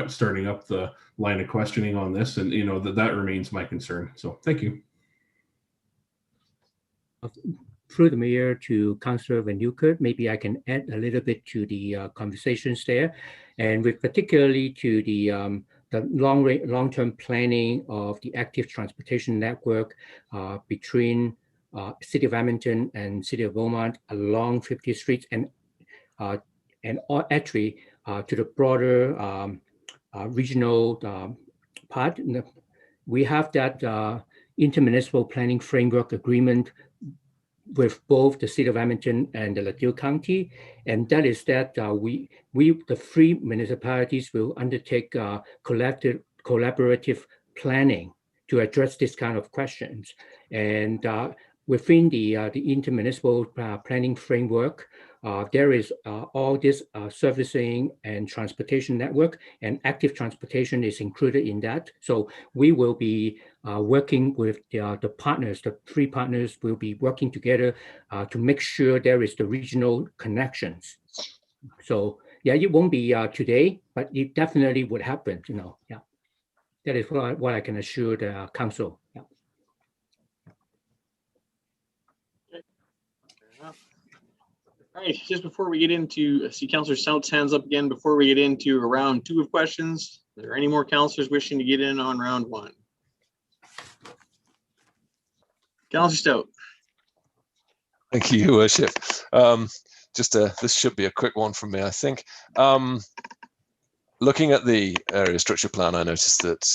starting up the line of questioning on this. And, that remains my concern. So thank you. Through the mayor to Councillor Van Nieuwkerk, maybe I can add a little bit to the conversations there, and with particularly to the long-term planning of the active transportation network between City of Edmonton and City of Beaumont along 50th Street and actually to the broader regional part. We have that intermunicipal planning framework agreement with both the City of Edmonton and the Ladue County, and that is that we the three municipalities will undertake collaborative planning to address this kind of questions. And within the intermunicipal planning framework, there is all this servicing and transportation network, and active transportation is included in that. So we will be working with the partners, the three partners will be working together to make sure there is the regional connections. So yeah, it won't be today, but it definitely would happen, yeah. That is what I can assure the council. Yeah. All right, just before we get into, I see Councillor Stout's hands up again, before we get into round 2 of questions, are there any more councillors wishing to get in on round 1? Councillor Stout. Thank you, Your Worship. This should be a quick one from me, I think. Looking at the area structure plan, I noticed that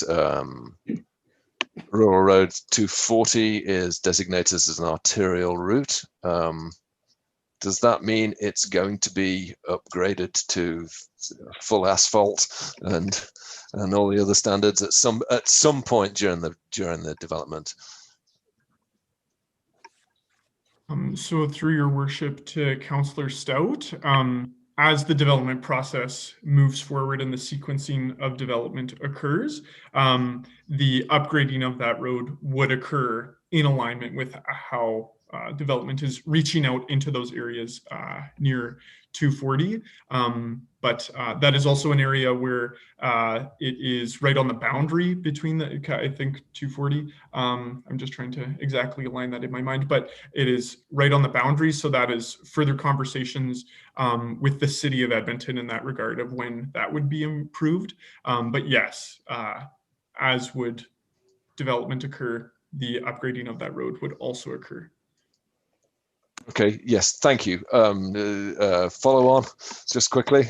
Rural Road 240 is designated as an arterial route. Does that mean it's going to be upgraded to full asphalt and all the other standards at some point during the development? So through your worship to Councillor Stout, as the development process moves forward and the sequencing of development occurs, the upgrading of that road would occur in alignment with how development is reaching out into those areas near 240. But that is also an area where it is right on the boundary between I think 240. I'm just trying to exactly align that in my mind, but it is right on the boundary. So that is further conversations with the City of Edmonton in that regard of when that would be improved. But yes, as would development occur, the upgrading of that road would also occur. Okay, yes, thank you. Follow on, just quickly.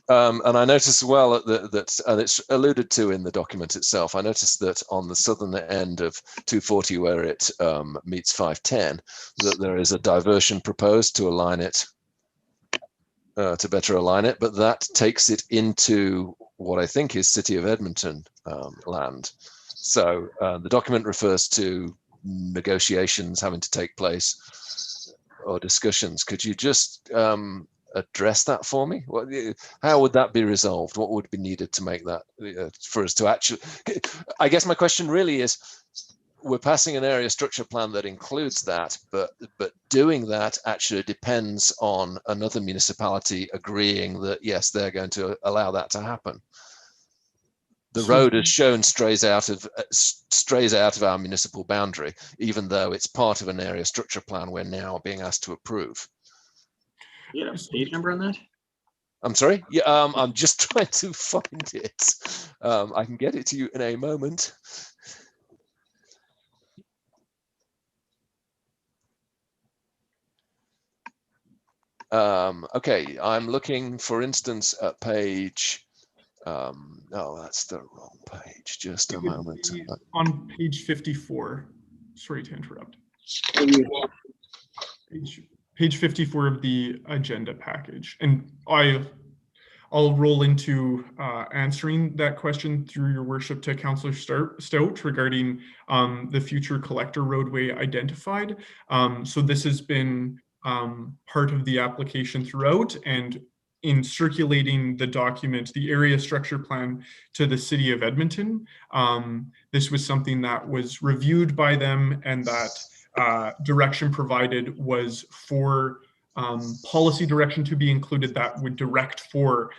And I noticed as well that and it's alluded to in the document itself, I noticed that on the southern end of 240 where it meets 510, that there is a diversion proposed to align it, to better align it, but that takes it into what I think is City of Edmonton land. So the document refers to negotiations having to take place or discussions. Could you just address that for me? How would that be resolved? What would be needed to make that for us to actually, I guess my question really is, we're passing an area structure plan that includes that, but doing that actually depends on another municipality agreeing that yes, they're going to allow that to happen. The road as shown strays out of our municipal boundary, even though it's part of an area structure plan we're now being asked to approve. You have a page number on that? I'm sorry? Yeah, I'm just trying to find it. I can get it to you in a moment. Okay, I'm looking, for instance, at page Oh, that's the wrong page. Just It a would moment. be on page 54. Sorry to interrupt. Page 54 of the agenda package. And I'll roll into answering that question through your worship to Councillor Stout regarding the future collector roadway identified. So this has been part of the application throughout, and in circulating the document, the area structure plan to the city of Edmonton. This was something that was reviewed by them, and that direction provided was for policy direction to be included that would direct for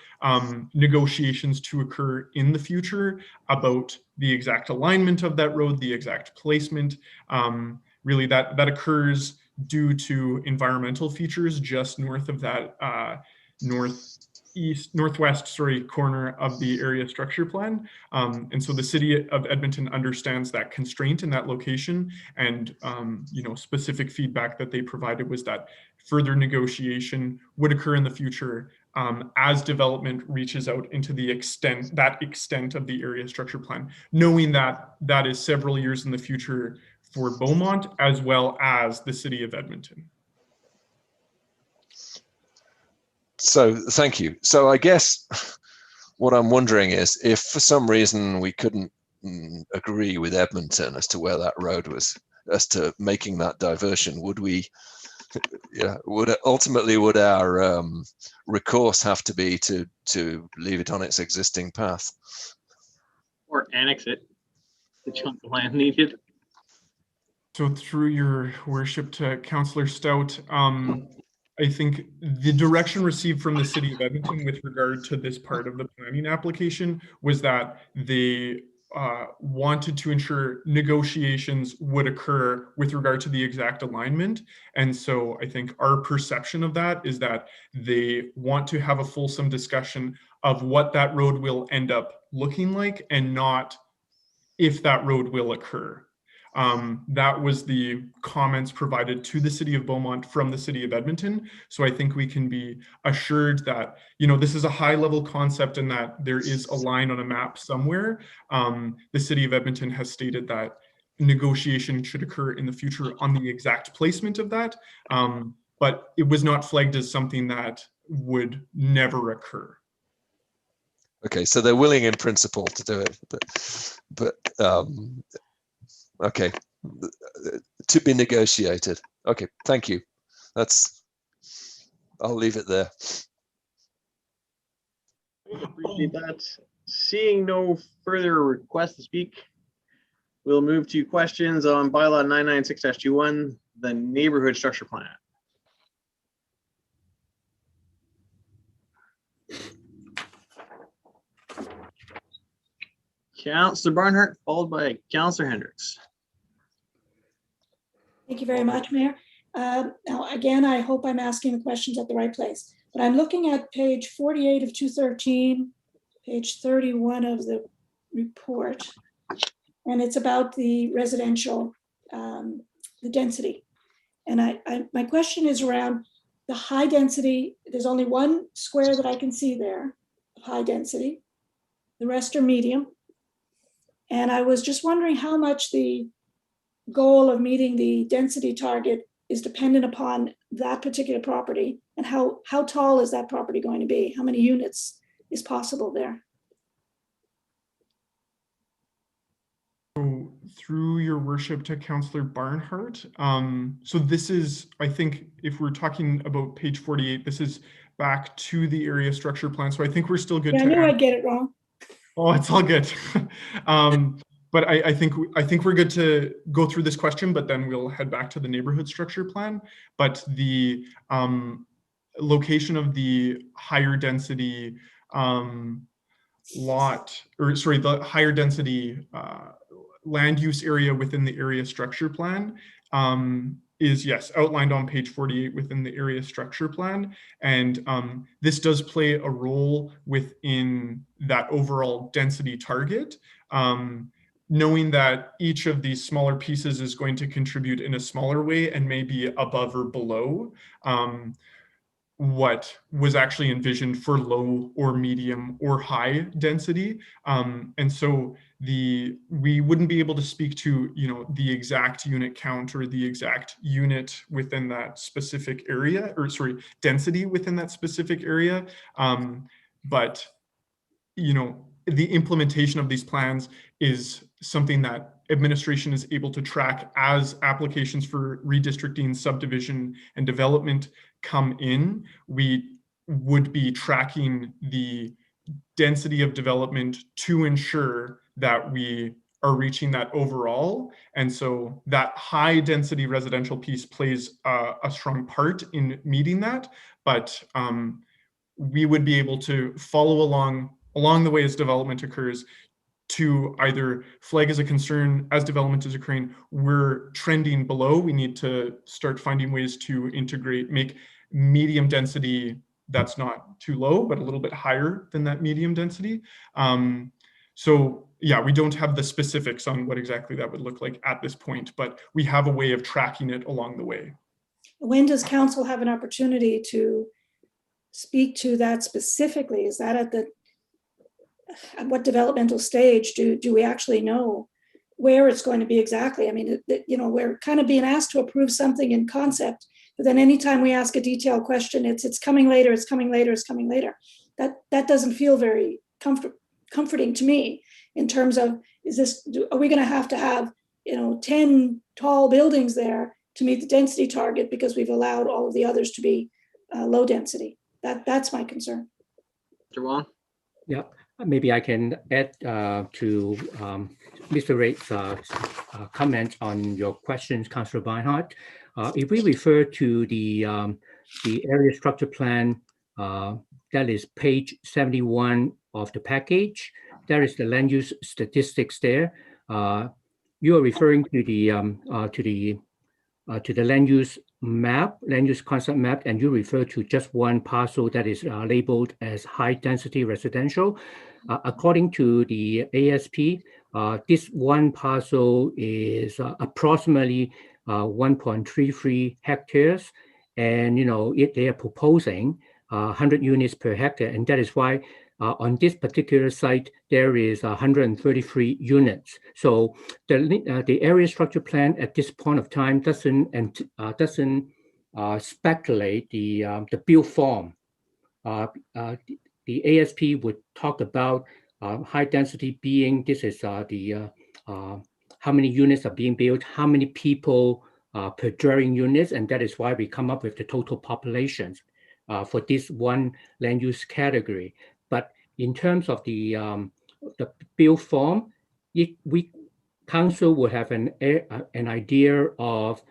negotiations to occur in the future about the exact alignment of that road, the exact placement. Really that occurs due to environmental features just north of that northwest corner of the area structure plan. And so the city of Edmonton understands that constraint in that location, and specific feedback that they provided was that further negotiation would occur in the future as development reaches out into the extent of the area structure plan, knowing that that is several years in the future for Beaumont as well as the city of Edmonton. So thank you. So I guess what I'm wondering is, if for some reason we couldn't agree with Edmonton as to where that road was, as to making that diversion, would we, would our recourse have to be to leave it on its existing path? Or annex it, the chunk of land needed. So through your worship to Councillor Stout, I think the direction received from the city of Edmonton with regard to this part of the planning application was that they wanted to ensure negotiations would occur with regard to the exact alignment. And so I think our perception of that is that they want to have a fulsome discussion of what that road will end up looking like, and not if that road will occur. That was the comments provided to the city of Beaumont from the city of Edmonton. So I think we can be assured that, this is a high level concept and that there is a line on a map somewhere. The city of Edmonton has stated that negotiation should occur in the future on the exact placement of that. But it was not flagged as something that would never occur. Okay, so they're willing in principle to do it, but okay, to be negotiated. Okay, thank you. I'll leave it there. Appreciate that. Seeing no further requests to speak, we'll move to questions on bylaw 996-21, the neighborhood structure plan. Councillor Barnhart, followed by Councillor Hendricks. Thank you very much, Mayor. Now, again, I hope I'm asking the questions at the right place, but I'm looking at page 48 of 213, page 31 of the report, and it's about the residential, the density. And my question is around the high density. There's only one square that I can see there of high density. The rest are medium. And I was just wondering how much the goal of meeting the density target is dependent upon that particular property, and how tall is that property going to be? How many units is possible there? So through your worship to Councillor Barnhart, so this is, I think if we're talking about page 48, this is back to the area structure plan. So I think we're still good. Yeah, I knew I'd get it wrong. Oh, it's all good. But I think we're good to go through this question, but then we'll head back to the neighborhood structure plan. But the location of the higher density the higher density land use area within the area structure plan is, yes, outlined on page 48 within the area structure plan. And this does play a role within that overall density target. Knowing that each of these smaller pieces is going to contribute in a smaller way and maybe above or below. what was actually envisioned for low or medium or high density. And so we wouldn't be able to speak to, the exact unit count or the exact unit within that specific area, or sorry, density within that specific area. But, the implementation of these plans is something that administration is able to track as applications for redistricting, subdivision, and development come in. We would be tracking the density of development to ensure that we are reaching that overall. And so that high density residential piece plays a strong part in meeting that. But we would be able to follow along the way as development occurs to either flag as a concern as development is occurring, we're trending below. We need to start finding ways to integrate, make medium density that's not too low, but a little bit higher than that medium density. So yeah, we don't have the specifics on what exactly that would look like at this point, but we have a way of tracking it along the way. When does council have an opportunity to speak to that specifically? Is that at what developmental stage do we actually know where it's going to be exactly? I mean, we're kind of being asked to approve something in concept, but then anytime we ask a detailed question, it's coming later, it's coming later, it's coming later. That doesn't feel very comforting to me in terms of, are we going to have 10 tall buildings there to meet the density target because we've allowed all of the others to be low density? That's my concern. Mr. Wong? Yeah, maybe I can add to Mr. Rate's comment on your questions, Councillor Beinhardt. If we refer to the area structure plan, that is page 71 of the package. There is the land use statistics there. You are referring to the land use map, land use concept map, and you refer to just one parcel that is labeled as high density residential. According to the ASP, this one parcel is approximately 1.33 hectares, and they are proposing 100 units per hectare, and that is why on this particular site there is 133 units. So the area structure plan at this point of time doesn't speculate the build form. The ASP would talk about high density being, this is how many units are being built, how many people per dwelling units, and that is why we come up with the total populations for this one land use category. But in terms of the build form, council would have an idea of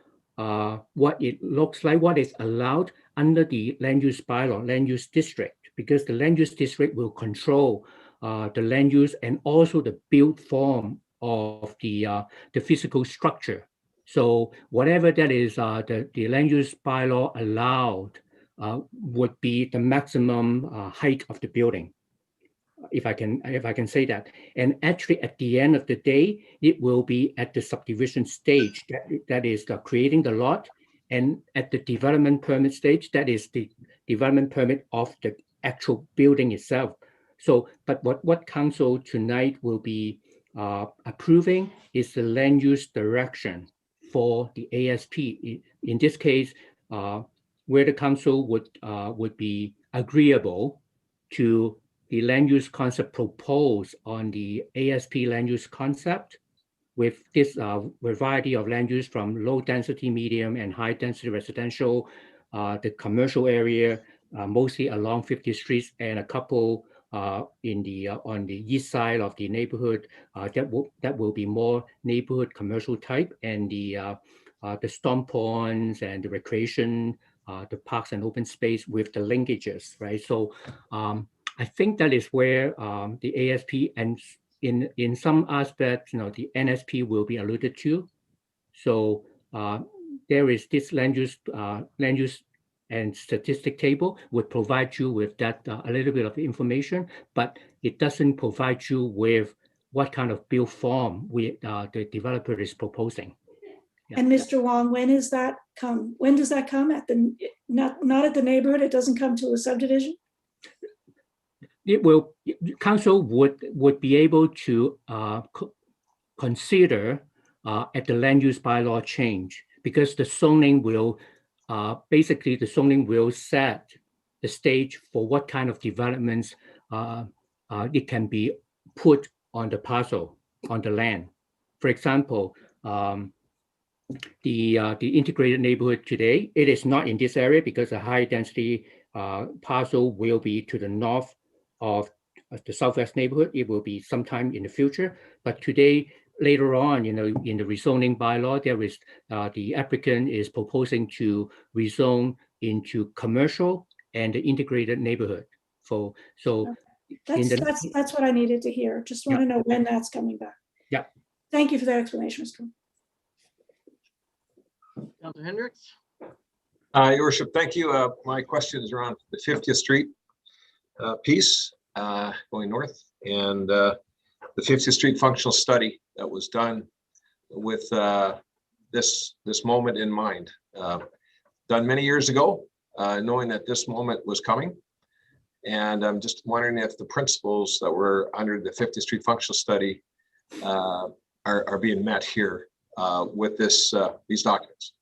what it looks like, what is allowed under the land use bylaw, land use district, because the land use district will control the land use and also the build form of the physical structure. So whatever that is, the land use bylaw allowed would be the maximum height of the building, if I can say that. And actually, at the end of the day, it will be at the subdivision stage, that is creating the lot, and at the development permit stage, that is the development permit of the actual building itself. So, but what council tonight will be approving is the land use direction for the ASP. In this case, where the council would be agreeable to the land use concept proposed on the ASP land use concept, with this variety of land use from low density, medium, and high density residential, the commercial area, mostly along 50th Street, and a couple on the east side of the neighborhood that will be more neighborhood commercial type, and the storm ponds and the recreation, the parks and open space with the linkages, right? So I think that is where the ASP and in some aspects, the NSP will be alluded to. So there is this land use and statistic table would provide you with that a little bit of information, but it doesn't provide you with what kind of build form the developer is proposing. And Mr. Wong, when does that come? When does that come? At the not at the neighborhood? It doesn't come to a subdivision? It will, council would be able to consider at the land use bylaw change, because the zoning will basically the zoning will set the stage for what kind of developments it can be put on the parcel, on the land. For example, the integrated neighborhood today, it is not in this area because the high density parcel will be to the north of the southwest neighborhood. It will be sometime in the future, but today, later on, in the rezoning bylaw, there is the applicant is proposing to rezone into commercial and the integrated neighborhood. So that's what I needed to hear. Just want to know when that's coming back. Yeah. Thank you for that explanation, Mr. Councilor Hendricks. Your worship, thank you. My question is around the 50th Street piece going north, and the 50th Street functional study that was done with this moment in mind. Done many years ago, knowing that this moment was coming. And I'm just wondering if the principles that were under the 50th Street functional study are being met here with these documents.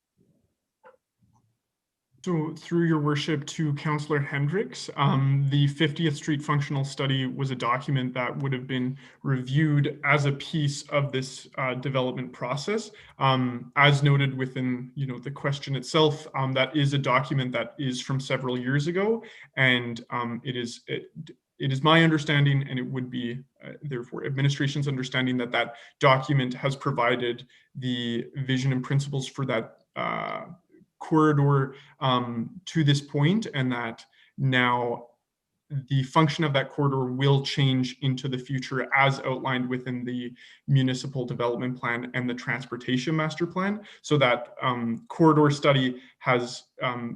So through your worship to Councillor Hendricks, the 50th Street functional study was a document that would have been reviewed as a piece of this development process. As noted within the question itself, that is a document that is from several years ago, and it is my understanding, and it would be therefore administration's understanding, that that document has provided the vision and principles for that corridor to this point, and that now the function of that corridor will change into the future as outlined within the municipal development plan and the transportation master plan. So that corridor study has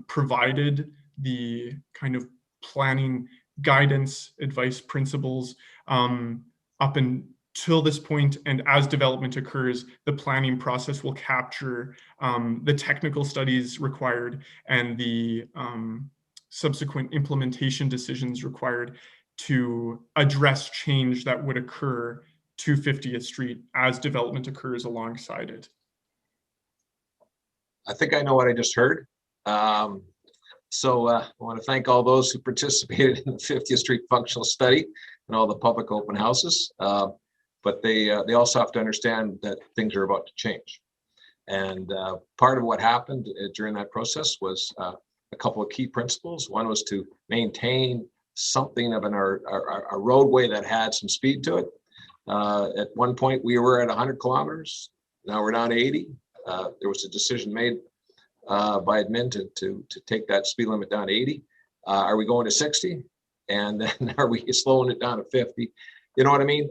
provided the kind of planning guidance, advice, principles up until this point, and as development occurs, the planning process will capture the technical studies required and the subsequent implementation decisions required to address change that would occur to 50th Street as development occurs alongside it. I think I know what I just heard. So I want to thank all those who participated in the 50th Street functional study and all the public open houses. But they also have to understand that things are about to change. And part of what happened during that process was a couple of key principles. One was to maintain something of a roadway that had some speed to it. At one point, we were at 100 kilometers. Now we're down to 80. There was a decision made by admin to take that speed limit down to 80. Are we going to 60? And then are we slowing it down to 50? You know what I mean?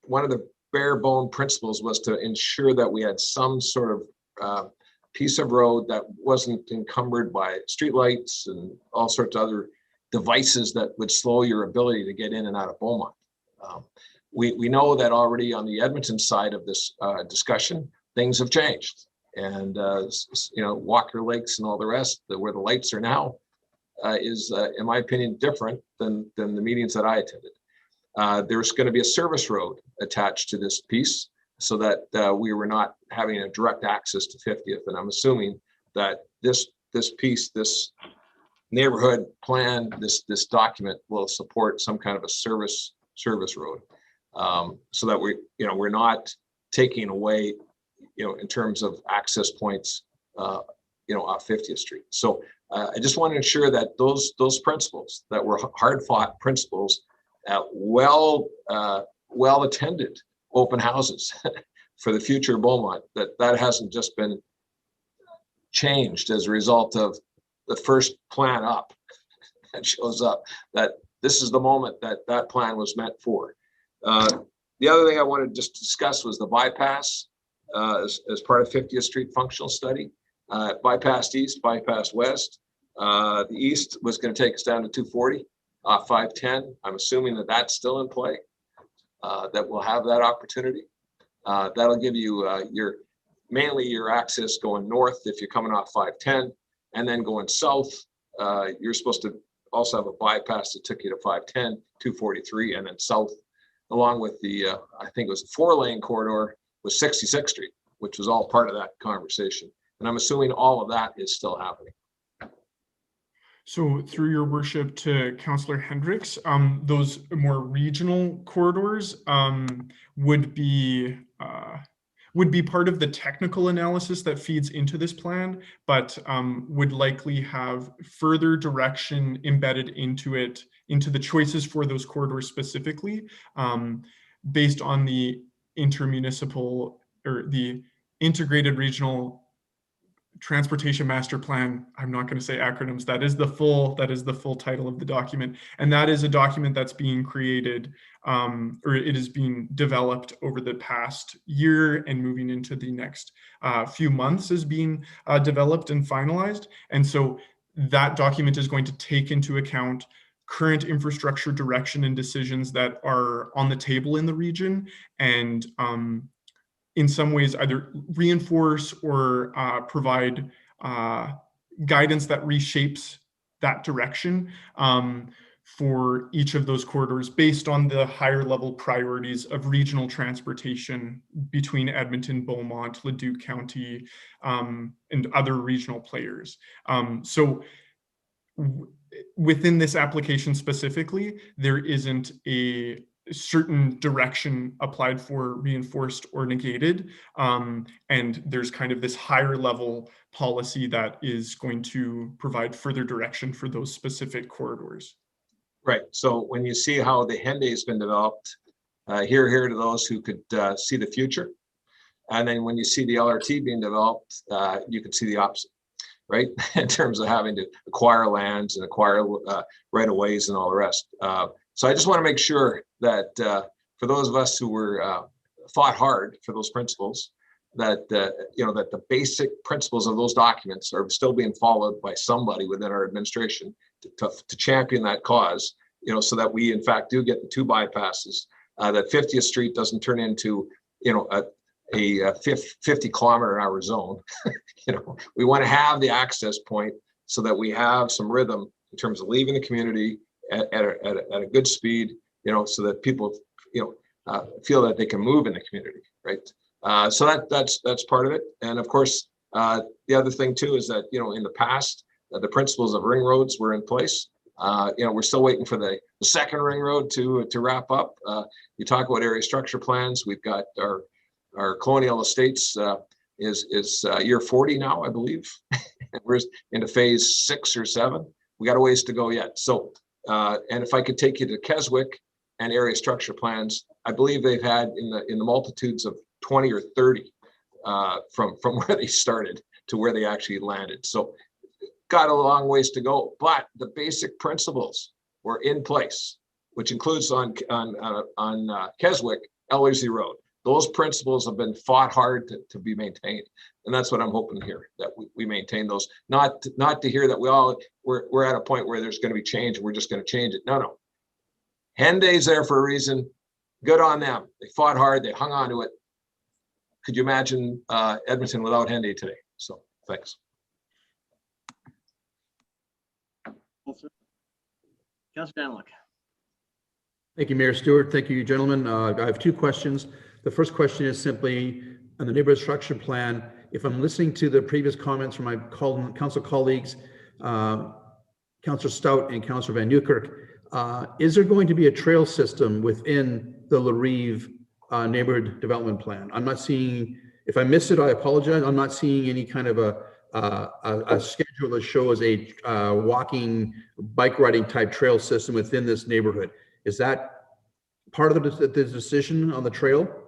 One of the bare bone principles was to ensure that we had some sort of piece of road that wasn't encumbered by streetlights and all sorts of other devices that would slow your ability to get in and out of Beaumont. We know that already on the Edmonton side of this discussion, things have changed. And Walker Lakes and all the rest, where the lights are now, is, in my opinion, different than the meetings that I attended. There's going to be a service road attached to this piece so that we were not having a direct access to 50th. And I'm assuming that this piece, this neighborhood plan, this document will support some kind of a service road, so that we're not taking away, in terms of access points, off 50th Street. So I just want to ensure that those principles that were hard fought principles, well attended open houses for the future of Beaumont, that hasn't just been changed as a result of the first plan up that shows up, that this is the moment that plan was meant for. The other thing I wanted to just discuss was the bypass as part of 50th Street functional study. Bypass east, bypass west. The east was going to take us down to 240 off 510. I'm assuming that that's still in play, that we'll have that opportunity. That'll give you mainly your access going north if you're coming off 510, and then going south, you're supposed to also have a bypass that took you to 510, 243, and then south, along with the, I think it was a 4-lane corridor with 66th Street, which was all part of that conversation. And I'm assuming all of that is still happening. So through your worship to Councillor Hendricks, those more regional corridors would be part of the technical analysis that feeds into this plan, but would likely have further direction embedded into it, into the choices for those corridors specifically, based on the intermunicipal or the integrated regional transportation master plan. I'm not going to say acronyms. That is the full title of the document. And that is a document that's being created, or it is being developed over the past year and moving into the next few months is being developed and finalized. And so that document is going to take into account current infrastructure direction and decisions that are on the table in the region, and in some ways either reinforce or provide guidance that reshapes that direction for each of those corridors based on the higher level priorities of regional transportation between Edmonton, Beaumont, Leduc County, and other regional players. So within this application specifically, there isn't a certain direction applied for, reinforced, or negated. And there's kind of this higher level policy that is going to provide further direction for those specific corridors. Right. So when you see how the Henday has been developed, here to those who could see the future. And then when you see the LRT being developed, you can see the opposite, right? In terms of having to acquire lands and acquire right-of-ways and all the rest. So I just want to make sure that for those of us who were fought hard for those principles, that that the basic principles of those documents are still being followed by somebody within our administration to champion that cause, so that we in fact do get the 2 bypasses, that 50th Street doesn't turn into a 50 km/h zone. We want to have the access point so that we have some rhythm in terms of leaving the community at a good speed, so that people, feel that they can move in the community, right? So that's part of it. And of course, the other thing too is that, in the past, the principles of ring roads were in place. We're still waiting for the second ring road to wrap up. You talk about area structure plans. We've got our Colonial Estates is year 40 now, I believe. We're into phase 6 or 7. We got a ways to go yet. So, and if I could take you to Keswick and area structure plans, I believe they've had in the multitudes of 20 or 30 from where they started to where they actually landed. So got a long ways to go, but the basic principles were in place, which includes on Keswick, Ellerslie Road. Those principles have been fought hard to be maintained. And that's what I'm hoping here, that we maintain those, not to hear that we're at a point where there's going to be change and we're just going to change it. No. Henday's there for a reason. Good on them. They fought hard. They hung on to it. Could you imagine Edmonton without Henday today? So thanks. Councilor Daniluk. Thank you, Mayor Stewart. Thank you, gentlemen. I have 2 questions. The first question is simply on the neighborhood structure plan. If I'm listening to the previous comments from my council colleagues, Councillor Stout and Councillor Van Newkirk, is there going to be a trail system within the larev neighborhood development plan? I'm not seeing, if I missed it, I apologize. I'm not seeing any kind of a schedule that shows a walking, bike riding type trail system within this neighborhood. Is that part of the decision on the trail?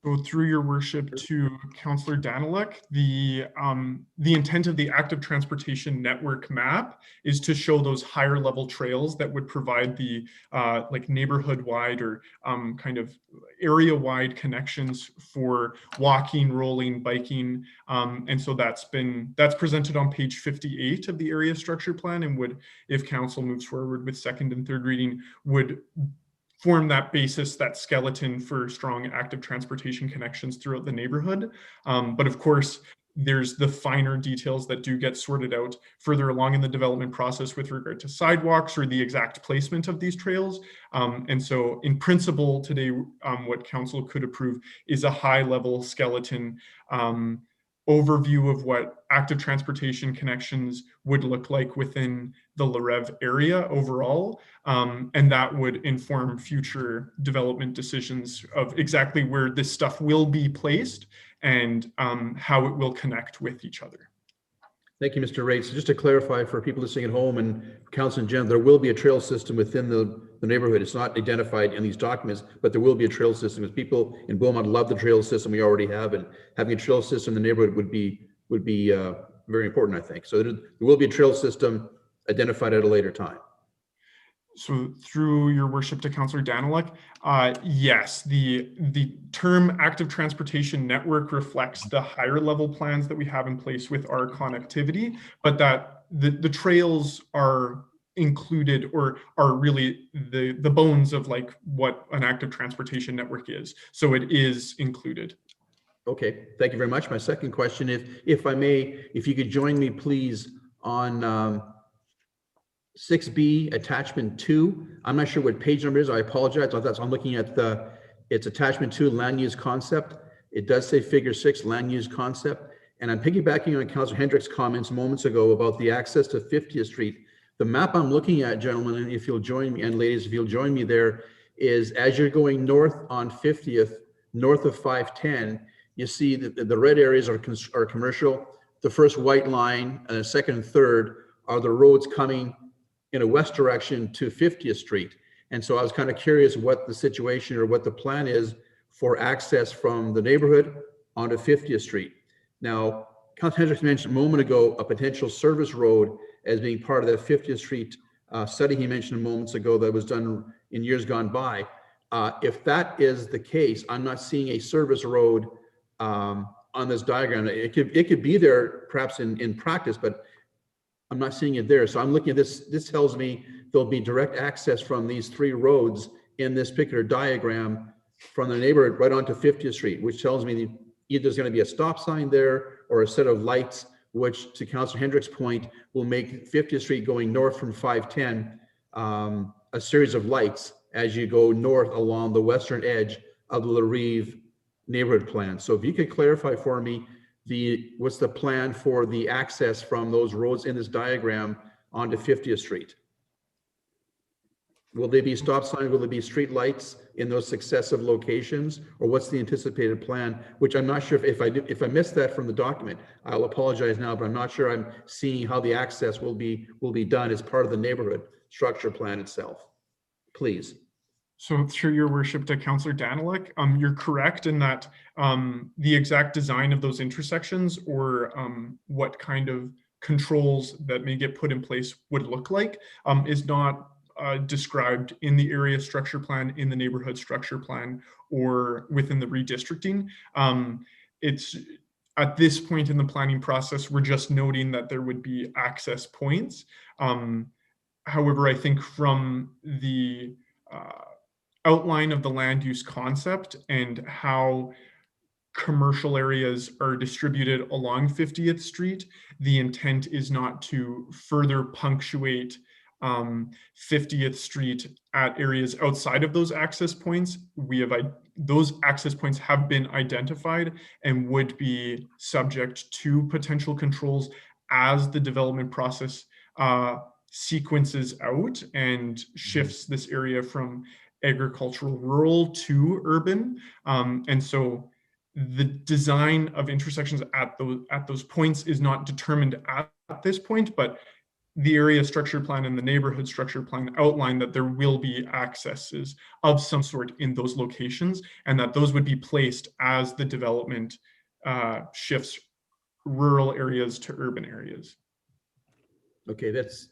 So through your worship to Councillor Daniluk, the intent of the active transportation network map is to show those higher level trails that would provide the like neighborhood wide or kind of area wide connections for walking, rolling, biking. And so that's presented on page 58 of the area structure plan, and would, if council moves forward with second and third reading, would form that basis, that skeleton for strong active transportation connections throughout the neighborhood. But of course, there's the finer details that do get sorted out further along in the development process with regard to sidewalks or the exact placement of these trails. And so in principle today, what council could approve is a high level skeleton overview of what active transportation connections would look like within the larev area overall. And that would inform future development decisions of exactly where this stuff will be placed and how it will connect with each other. Thank you, Mr. Rates. Just to clarify for people listening at home and council in general, there will be a trail system within the neighborhood. It's not identified in these documents, but there will be a trail system. As people in Beaumont love the trail system we already have, and having a trail system in the neighborhood would be very important, I think. So there will be a trail system identified at a later time. So through your worship to Councillor Daniluk, yes, the term active transportation network reflects the higher level plans that we have in place with our connectivity, but that the trails are included or are really the bones of like what an active transportation network is. So it is included. Okay, thank you very much. My second question, if I may, if you could join me please on 6B attachment 2. I'm not sure what page number it is. I apologize. I'm looking at it's attachment 2 land use concept. It does say figure 6 land use concept. And I'm piggybacking on Councilor Hendrick's comments moments ago about the access to 50th Street. The map I'm looking at, gentlemen, and if you'll join me, and ladies, if you'll join me there, is as you're going north on 50th, north of 510, you see that the red areas are commercial. The first white line and the second and third are the roads coming in a west direction to 50th Street. And so I was kind of curious what the situation or what the plan is for access from the neighborhood onto 50th Street. Now, Councilor Hendricks mentioned a moment ago a potential service road as being part of that 50th Street study he mentioned moments ago that was done in years gone by. If that is the case, I'm not seeing a service road on this diagram. It could be there perhaps in practice, but I'm not seeing it there. So I'm looking at this. This tells me there'll be direct access from these 3 roads in this particular diagram from the neighborhood right onto 50th Street, which tells me either there's going to be a stop sign there or a set of lights, which to Councilor Hendrick's point, will make 50th Street going north from 510 a series of lights as you go north along the western edge of the larev neighborhood plan. So if you could clarify for me what's the plan for the access from those roads in this diagram onto 50th Street? Will they be stop signs? Will there be street lights in those successive locations? Or what's the anticipated plan? Which I'm not sure if I missed that from the document, I'll apologize now, but I'm not sure I'm seeing how the access will be done as part of the neighborhood structure plan itself. Please. So through your worship to Councillor Daniluk, you're correct in that the exact design of those intersections or what kind of controls that may get put in place would look like is not described in the area structure plan, in the neighborhood structure plan, or within the redistricting. It's at this point in the planning process, we're just noting that there would be access points. However, I think from the outline of the land use concept and how commercial areas are distributed along 50th Street, the intent is not to further punctuate 50th Street at areas outside of those access points. Those access points have been identified and would be subject to potential controls as the development process sequences out and shifts this area from agricultural rural to urban. And so the design of intersections at those points is not determined at this point, but the area structure plan and the neighborhood structure plan outline that there will be accesses of some sort in those locations, and that those would be placed as the development shifts rural areas to urban areas. Okay, that's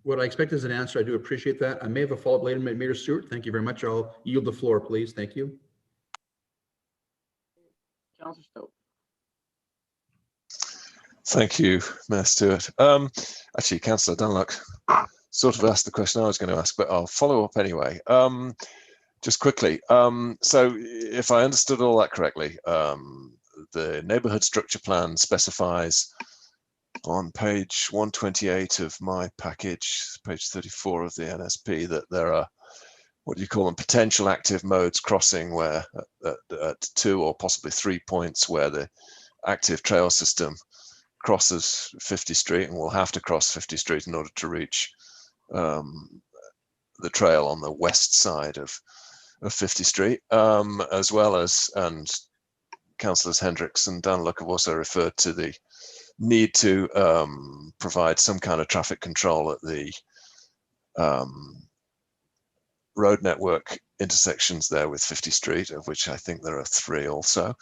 what I expect as an answer. I do appreciate that. I may have a follow-up later, Mayor Stewart. Thank you very much. I'll yield the floor, please. Thank you. Councillor Stowe. Thank you, Mayor Stewart. Actually, Councillor Dunlop sort of asked the question I was going to ask, but I'll follow up anyway. Just quickly, so if I understood all that correctly, the neighborhood structure plan specifies on page 128 of my package, page 34 of the NSP, that there are, what do you call them, potential active modes crossing where at 2 or possibly 3 points where the active trail system crosses 50th Street and will have to cross 50th Street in order to reach the trail on the west side of 50th Street, as well as, and Councillors Hendricks and Danluck have also referred to the need to provide some kind of traffic control at the road network intersections there with 50th Street, of which I think there are 3 also.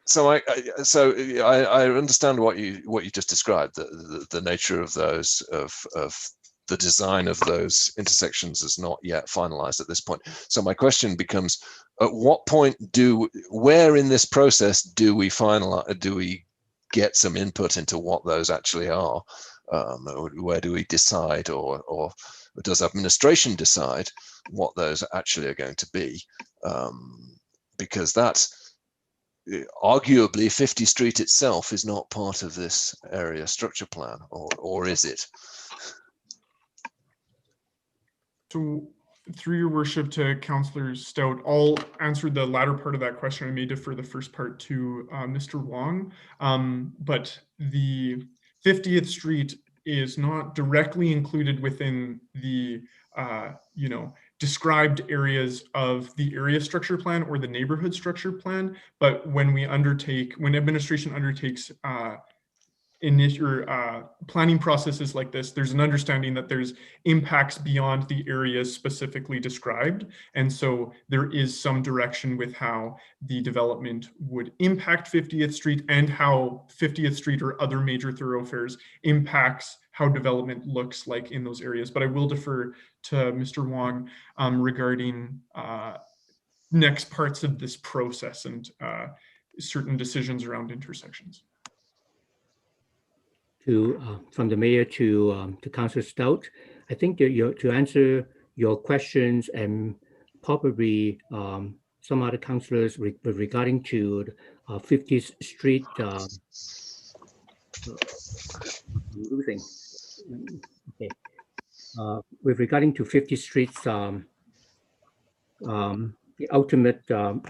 So I understand what you just described, the nature of those, of the design of those intersections is not yet finalized at this point. So my question becomes, at what point where in this process do we get some input into what those actually are? Where do we decide, or does administration decide what those actually are going to be? Because that's arguably 50th Street itself is not part of this area structure plan, or is it? So through your worship to Councillor Stout, I'll answer the latter part of that question. I may defer the first part to Mr. Wong, but the 50th Street is not directly included within the described areas of the area structure plan or the neighborhood structure plan. But when administration undertakes planning processes like this, there's an understanding that there's impacts beyond the areas specifically described. And so there is some direction with how the development would impact 50th Street and how 50th Street or other major thoroughfares impacts how development looks like in those areas. But I will defer to Mr. Wong regarding next parts of this process and certain decisions around intersections. From the mayor to Councillor Stout, I think that to answer your questions and probably some other councillors regarding to 50th Street losing. Okay. With regarding to 50th Street's the ultimate the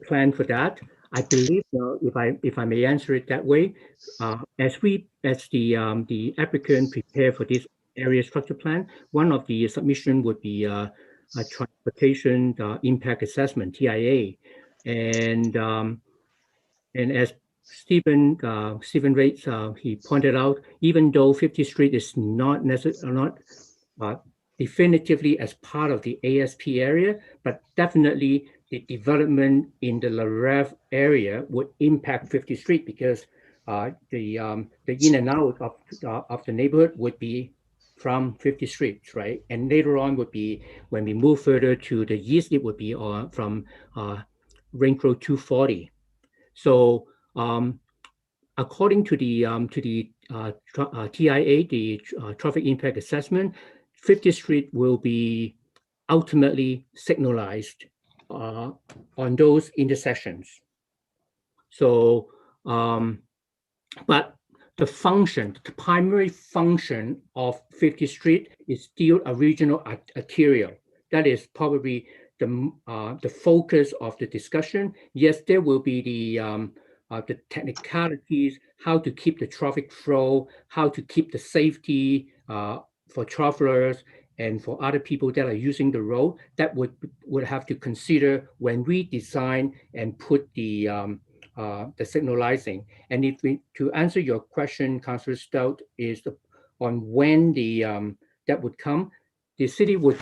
plan for that, I believe, if I may answer it that way, as the applicant prepare for this area structure plan, one of the submission would be a transportation impact assessment (TIA), and as Stephen Rates he pointed out, even though 50th Street is not definitively as part of the ASP area, but definitely the development in the larev area would impact 50th Street because the in and out of the neighborhood would be from 50th Street, right? And later on would be, when we move further to the east, it would be from Ring Road 240. So according to the TIA, the traffic impact assessment, 50th Street will be ultimately signalized on those intersections. So, but the primary function of 50th Street is still a regional arterial. That is probably the focus of the discussion. Yes, there will be the technicalities, how to keep the traffic flow, how to keep the safety for travelers and for other people that are using the road. That would have to consider when we design and put the signalizing. And to answer your question, Councillor Stout, is on when that would come, the city would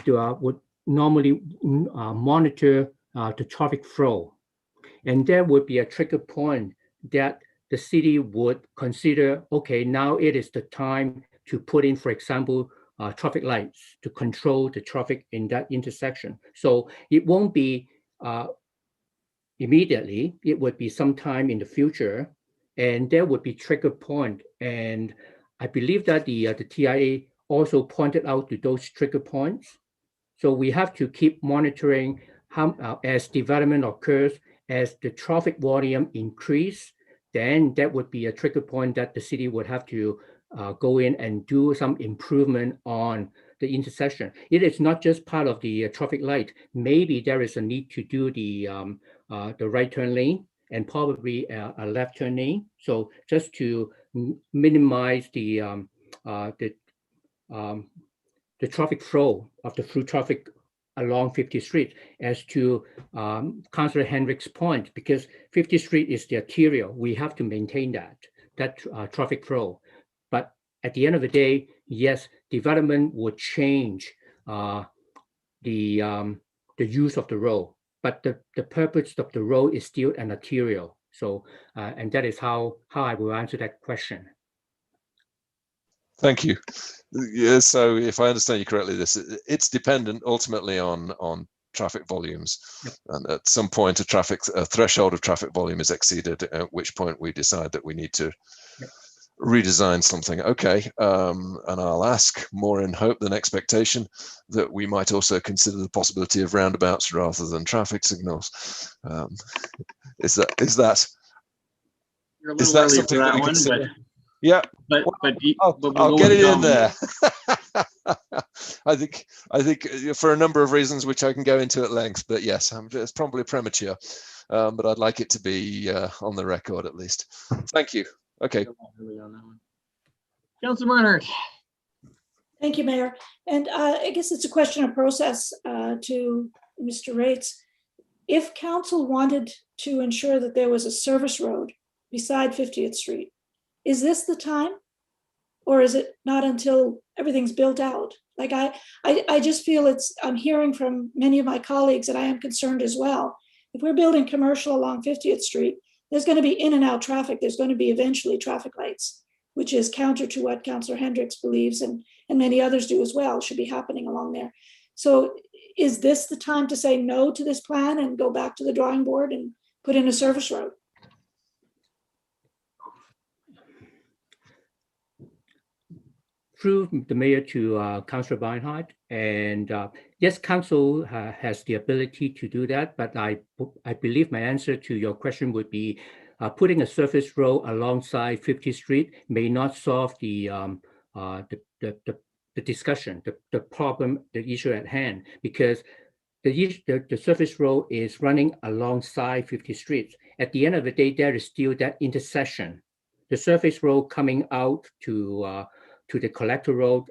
normally monitor the traffic flow, and there would be a trigger point that the city would consider, okay, now it is the time to put in, for example, traffic lights to control the traffic in that intersection. So it won't be immediately, it would be sometime in the future, and there would be trigger point. And I believe that the TIA also pointed out to those trigger points. So we have to keep monitoring how, as development occurs, as the traffic volume increase, then that would be a trigger point that the city would have to go in and do some improvement on the intersection. It is not just part of the traffic light. Maybe there is a need to do the right turn lane and probably a left turn lane. So just to minimize the traffic flow of the through traffic along 50th Street, as to Councillor Hendrick's point, because 50th Street is the arterial. We have to maintain that traffic flow. But at the end of the day, yes, development would change the use of the road, but the purpose of the road is still an arterial. So, and that is how I will answer that question. Thank you. Yeah, so if I understand you correctly, it's dependent ultimately on traffic volumes. Yep. And at some point a threshold of traffic volume is exceeded, at which point we decide that we need to redesign something. Okay, and I'll ask more in hope than expectation that we might also consider the possibility of roundabouts rather than traffic signals. Is that You're a little early for that one, but yeah, but I'll get it in there. I think for a number of reasons which I can go into at length, but yes, it's probably premature, but I'd like it to be on the record at least. Thank you. Okay. Councillor Barnhart. Thank you, Mayor. And I guess it's a question of process to Mr. Rates. If council wanted to ensure that there was a service road beside 50th Street, is this the time? Or is it not until everything's built out? Like I just feel I'm hearing from many of my colleagues, and I am concerned as well. If we're building commercial along 50th Street, there's going to be in and out traffic. There's going to be eventually traffic lights, which is counter to what Councillor Hendricks believes, and many others do as well, should be happening along there. So is this the time to say no to this plan and go back to the drawing board and put in a service road? Through the mayor to Councillor Barnhart, and yes, council has the ability to do that, but I believe my answer to your question would be putting a surface road alongside 50th Street may not solve the discussion, the problem, the issue at hand, because the surface road is running alongside 50th Street. At the end of the day, there is still that intersection. The surface road coming out to the collector road,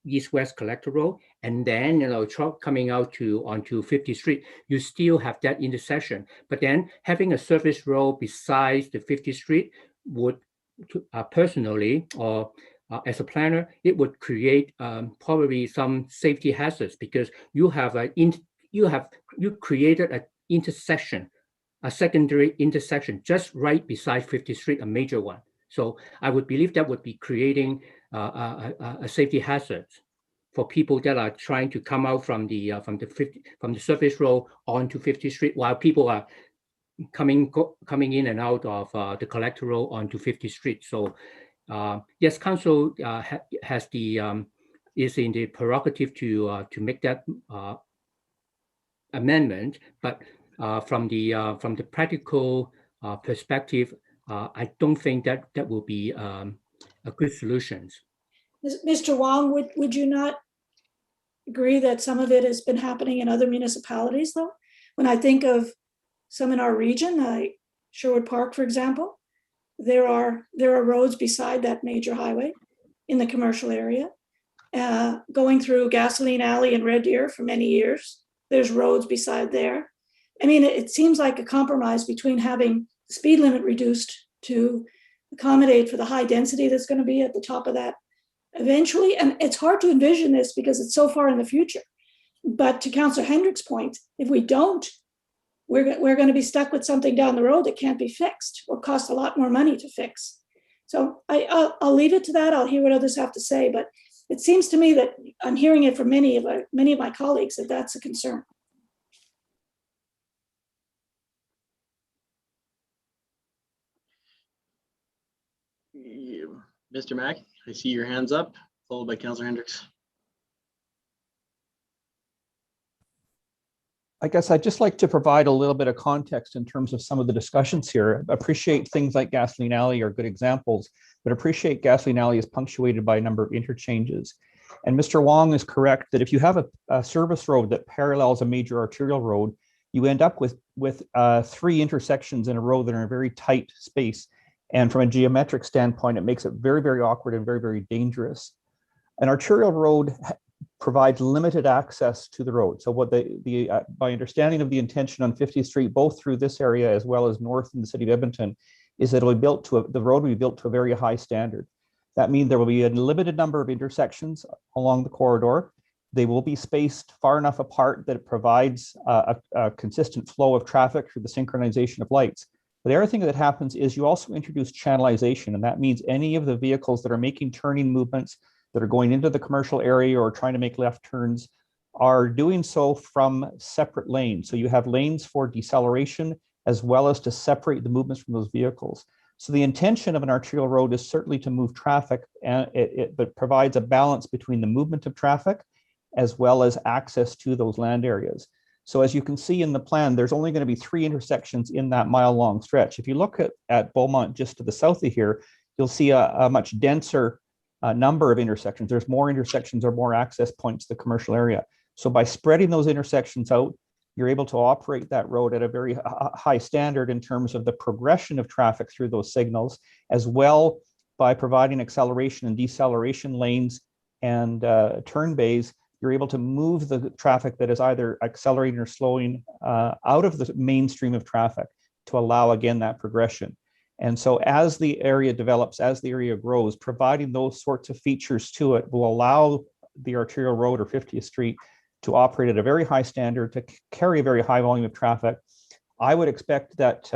east-west collector road, and then truck coming out onto 50th Street, you still have that intersection. But then having a surface road besides the 50th Street would, personally, or as a planner, it would create probably some safety hazards, because you created an intersection, a secondary intersection just right beside 50th Street, a major one. So I would believe that would be creating a safety hazard for people that are trying to come out from the surface road onto 50th Street, while people are coming in and out of the collector road onto 50th Street. So yes, council has is in the prerogative to make that amendment, but from the practical perspective, I don't think that will be a good solution. Mr. Wong, would you not agree that some of it has been happening in other municipalities, though? When I think of some in our region, like Sherwood Park, for example, there are roads beside that major highway in the commercial area. Going through Gasoline Alley in Red Deer for many years, there's roads beside there. I mean, it seems like a compromise between having the speed limit reduced to accommodate for the high density that's going to be at the top of that eventually. And it's hard to envision this because it's so far in the future. But to Councillor Hendrick's point, if we don't, we're going to be stuck with something down the road that can't be fixed or cost a lot more money to fix. So I'll leave it to that. I'll hear what others have to say, but it seems to me that I'm hearing it from many of my colleagues that that's a concern. Mr. Mack, I see your hands up. followed by Councillor Hendricks. I guess I'd just like to provide a little bit of context in terms of some of the discussions here. Appreciate things like Gasoline Alley are good examples, but appreciate Gasoline Alley is punctuated by a number of interchanges. And Mr. Wong is correct that if you have a service road that parallels a major arterial road, you end up with 3 intersections in a row that are in a very tight space. And from a geometric standpoint, it makes it very, very awkward and very, very dangerous. An arterial road provides limited access to the road. So what by understanding of the intention on 50th Street, both through this area as well as north in the city of Edmonton, is that it'll be built to the road will be built to a very high standard. That means there will be a limited number of intersections along the corridor. They will be spaced far enough apart that it provides a consistent flow of traffic through the synchronization of lights. But the other thing that happens is you also introduce channelization, and that means any of the vehicles that are making turning movements that are going into the commercial area or trying to make left turns are doing so from separate lanes. So you have lanes for deceleration as well as to separate the movements from those vehicles. So the intention of an arterial road is certainly to move traffic, and but provides a balance between the movement of traffic as well as access to those land areas. So as you can see in the plan, there's only going to be 3 intersections in that mile-long stretch. If you look at Beaumont just to the south of here, you'll see a much denser number of intersections. There's more intersections or more access points to the commercial area. So by spreading those intersections out, you're able to operate that road at a very high standard in terms of the progression of traffic through those signals, as well by providing acceleration and deceleration lanes and turn bays. You're able to move the traffic that is either accelerating or slowing out of the mainstream of traffic to allow, again, that progression. And so as the area develops, as the area grows, providing those sorts of features to it will allow the arterial road or 50th Street to operate at a very high standard, to carry a very high volume of traffic. I would expect that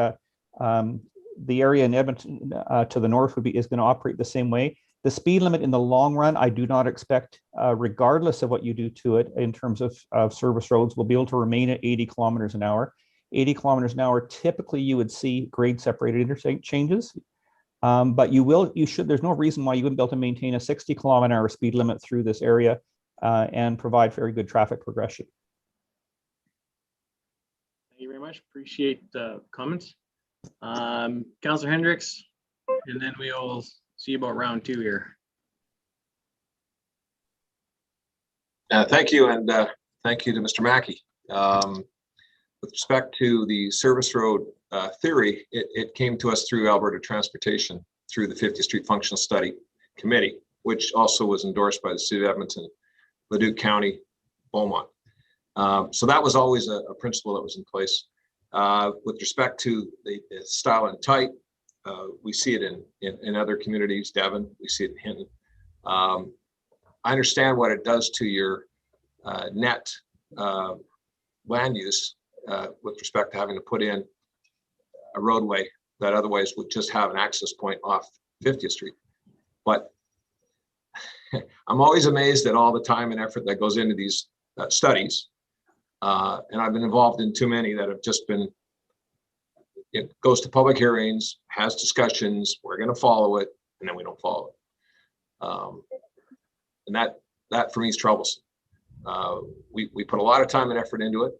the area in Edmonton to the north is going to operate the same way. The speed limit in the long run, I do not expect, regardless of what you do to it in terms of service roads, will be able to remain at 80 kilometers an hour. 80 kilometers an hour, typically you would see grade separated interchanges, but there's no reason why you wouldn't be able to maintain a 60 kilometer an hour speed limit through this area and provide very good traffic progression. Thank you very much. Appreciate the comments. Councillor Hendricks, and then we'll see about round 2 here. Thank you, and thank you to Mr. Mackey. With respect to the service road theory, it came to us through Alberta Transportation, through the 50th Street Functional Study Committee, which also was endorsed by the City of Edmonton, Leduc County, Beaumont. So that was always a principle that was in place. With respect to the style and type, we see it in other communities, Devon, we see it in Hinton. I understand what it does to your net land use with respect to having to put in a roadway that otherwise would just have an access point off 50th Street. But I'm always amazed at all the time and effort that goes into these studies. And I've been involved in too many that have just been, it goes to public hearings, has discussions, we're going to follow it, and then we don't follow it. And that for me is troublesome. We put a lot of time and effort into it.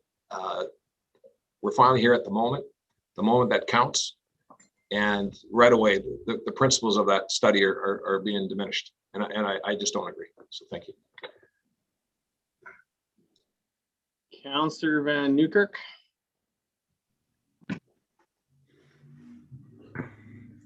We're finally here at the moment that counts. And right away, the principles of that study are being diminished. And I just don't agree. So thank you. Councillor Van Newkirk.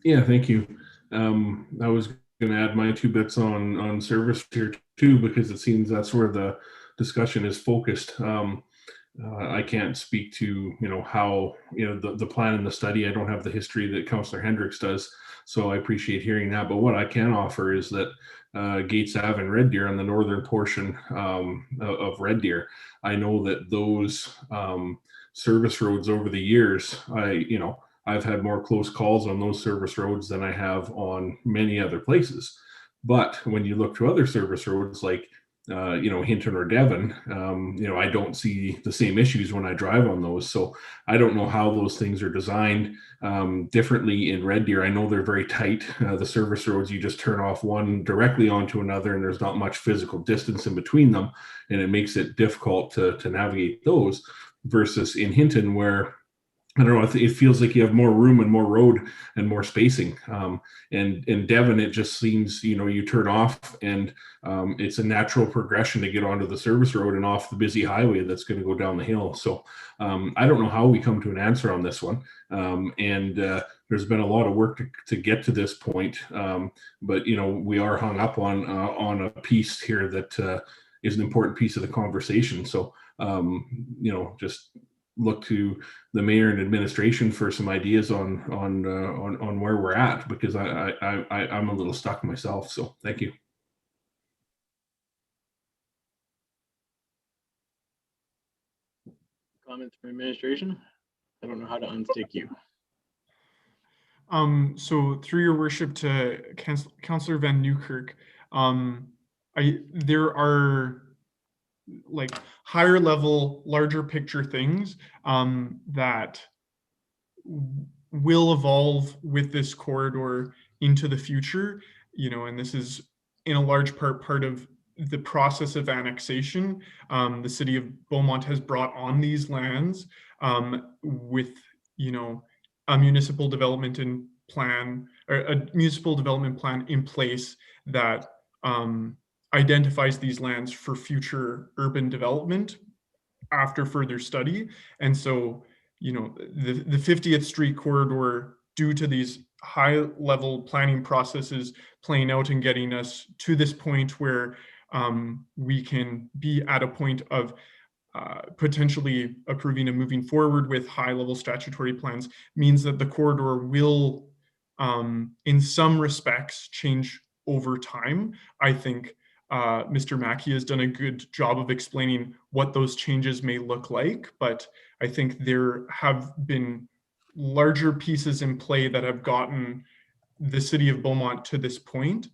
Yeah, thank you. I was going to add my 2 bits on service here too, because it seems that's where the discussion is focused. I can't speak to how the plan and the study. I don't have the history that Councillor Hendricks does, so I appreciate hearing that. But what I can offer is that Gates Ave and Red Deer on the northern portion of Red Deer, I know that those service roads over the years, I've had more close calls on those service roads than I have on many other places. But when you look to other service roads like Hinton or Devon, I don't see the same issues when I drive on those. So I don't know how those things are designed differently in Red Deer. I know they're very tight. The service roads, you just turn off one directly onto another, and there's not much physical distance in between them, and it makes it difficult to navigate those. Versus in Hinton, where I don't know, it feels like you have more room and more road and more spacing. And in Devon, it just seems, you turn off and it's a natural progression to get onto the service road and off the busy highway that's going to go down the hill. So I don't know how we come to an answer on this one. There's been a lot of work to get to this point. But we are hung up on a piece here that is an important piece of the conversation. So, just look to the mayor and administration for some ideas on where we're at, because I'm a little stuck myself. So thank you. Comments from administration? I don't know how to unstick you. So through your worship to Councillor Van Newkirk, there are like higher level, larger picture things that will evolve with this corridor into the future, and this is in a large part of the process of annexation. The city of Beaumont has brought on these lands with, a municipal development plan in place that identifies these lands for future urban development after further study. And so, the 50th Street corridor, due to these high level planning processes playing out and getting us to this point where we can be at a point of potentially approving and moving forward with high level statutory plans, means that the corridor will, in some respects, change over time. I think Mr. Mackey has done a good job of explaining what those changes may look like, but I think there have been larger pieces in play that have gotten the city of Beaumont to this point.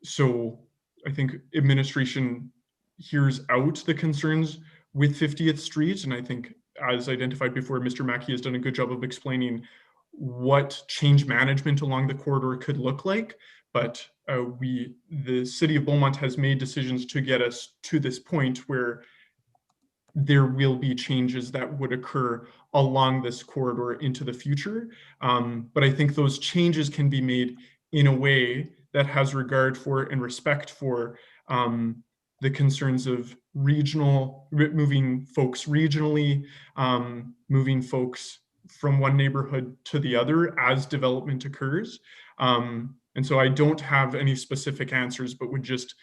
So I think administration hears out the concerns with 50th Street, and I think, as identified before, Mr. Mackey has done a good job of explaining what change management along the corridor could look like. But the city of Beaumont has made decisions to get us to this point where there will be changes that would occur along this corridor into the future. But I think those changes can be made in a way that has regard for and respect for the concerns of moving folks regionally, moving folks from one neighborhood to the other as development occurs. And so I don't have any specific answers, but would just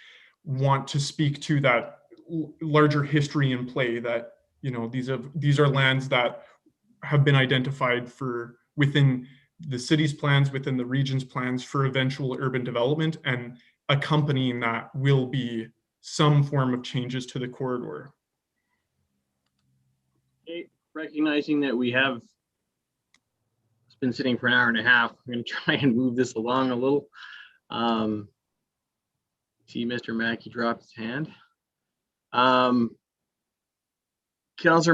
want to speak to that larger history in play, that these are lands that have been identified for within the city's plans, within the region's plans for eventual urban development, and accompanying that will be some form of changes to the corridor. Okay, recognizing that we have been sitting for an hour and a half, I'm going to try and move this along a little. See Mr. Mackey drop his hand. Councillor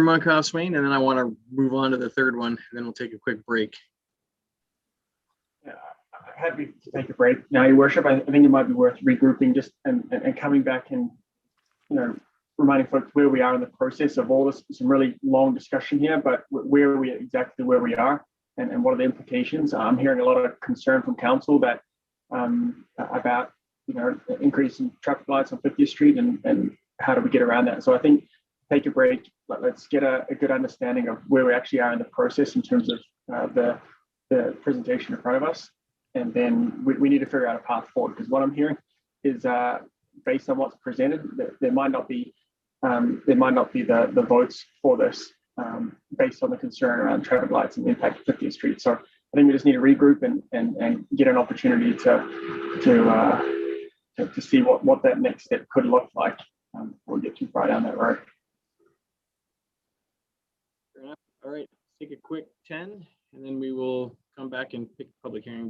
Munkoff-Swain, and then I want to move on to the third one, and then we'll take a quick break. Yeah, I'm happy to take a break now, Your Worship. I think it might be worth regrouping just and coming back and reminding folks where we are in the process of all this. Some really long discussion here, but where are we exactly where we are, and what are the implications? I'm hearing a lot of concern from council that about increase in traffic lights on 50th Street and how do we get around that? So I think take a break. Let's get a good understanding of where we actually are in the process in terms of the presentation in front of us, and then we need to figure out a path forward. Because what I'm hearing is based on what's presented, there might not be the votes for this based on the concern around traffic lights and the impact of 50th Street. So I think we just need to regroup and get an opportunity to see what that next step could look like before we get too far down that road. Fair enough. All right, take a quick 10, and then we will come back and pick public hearing.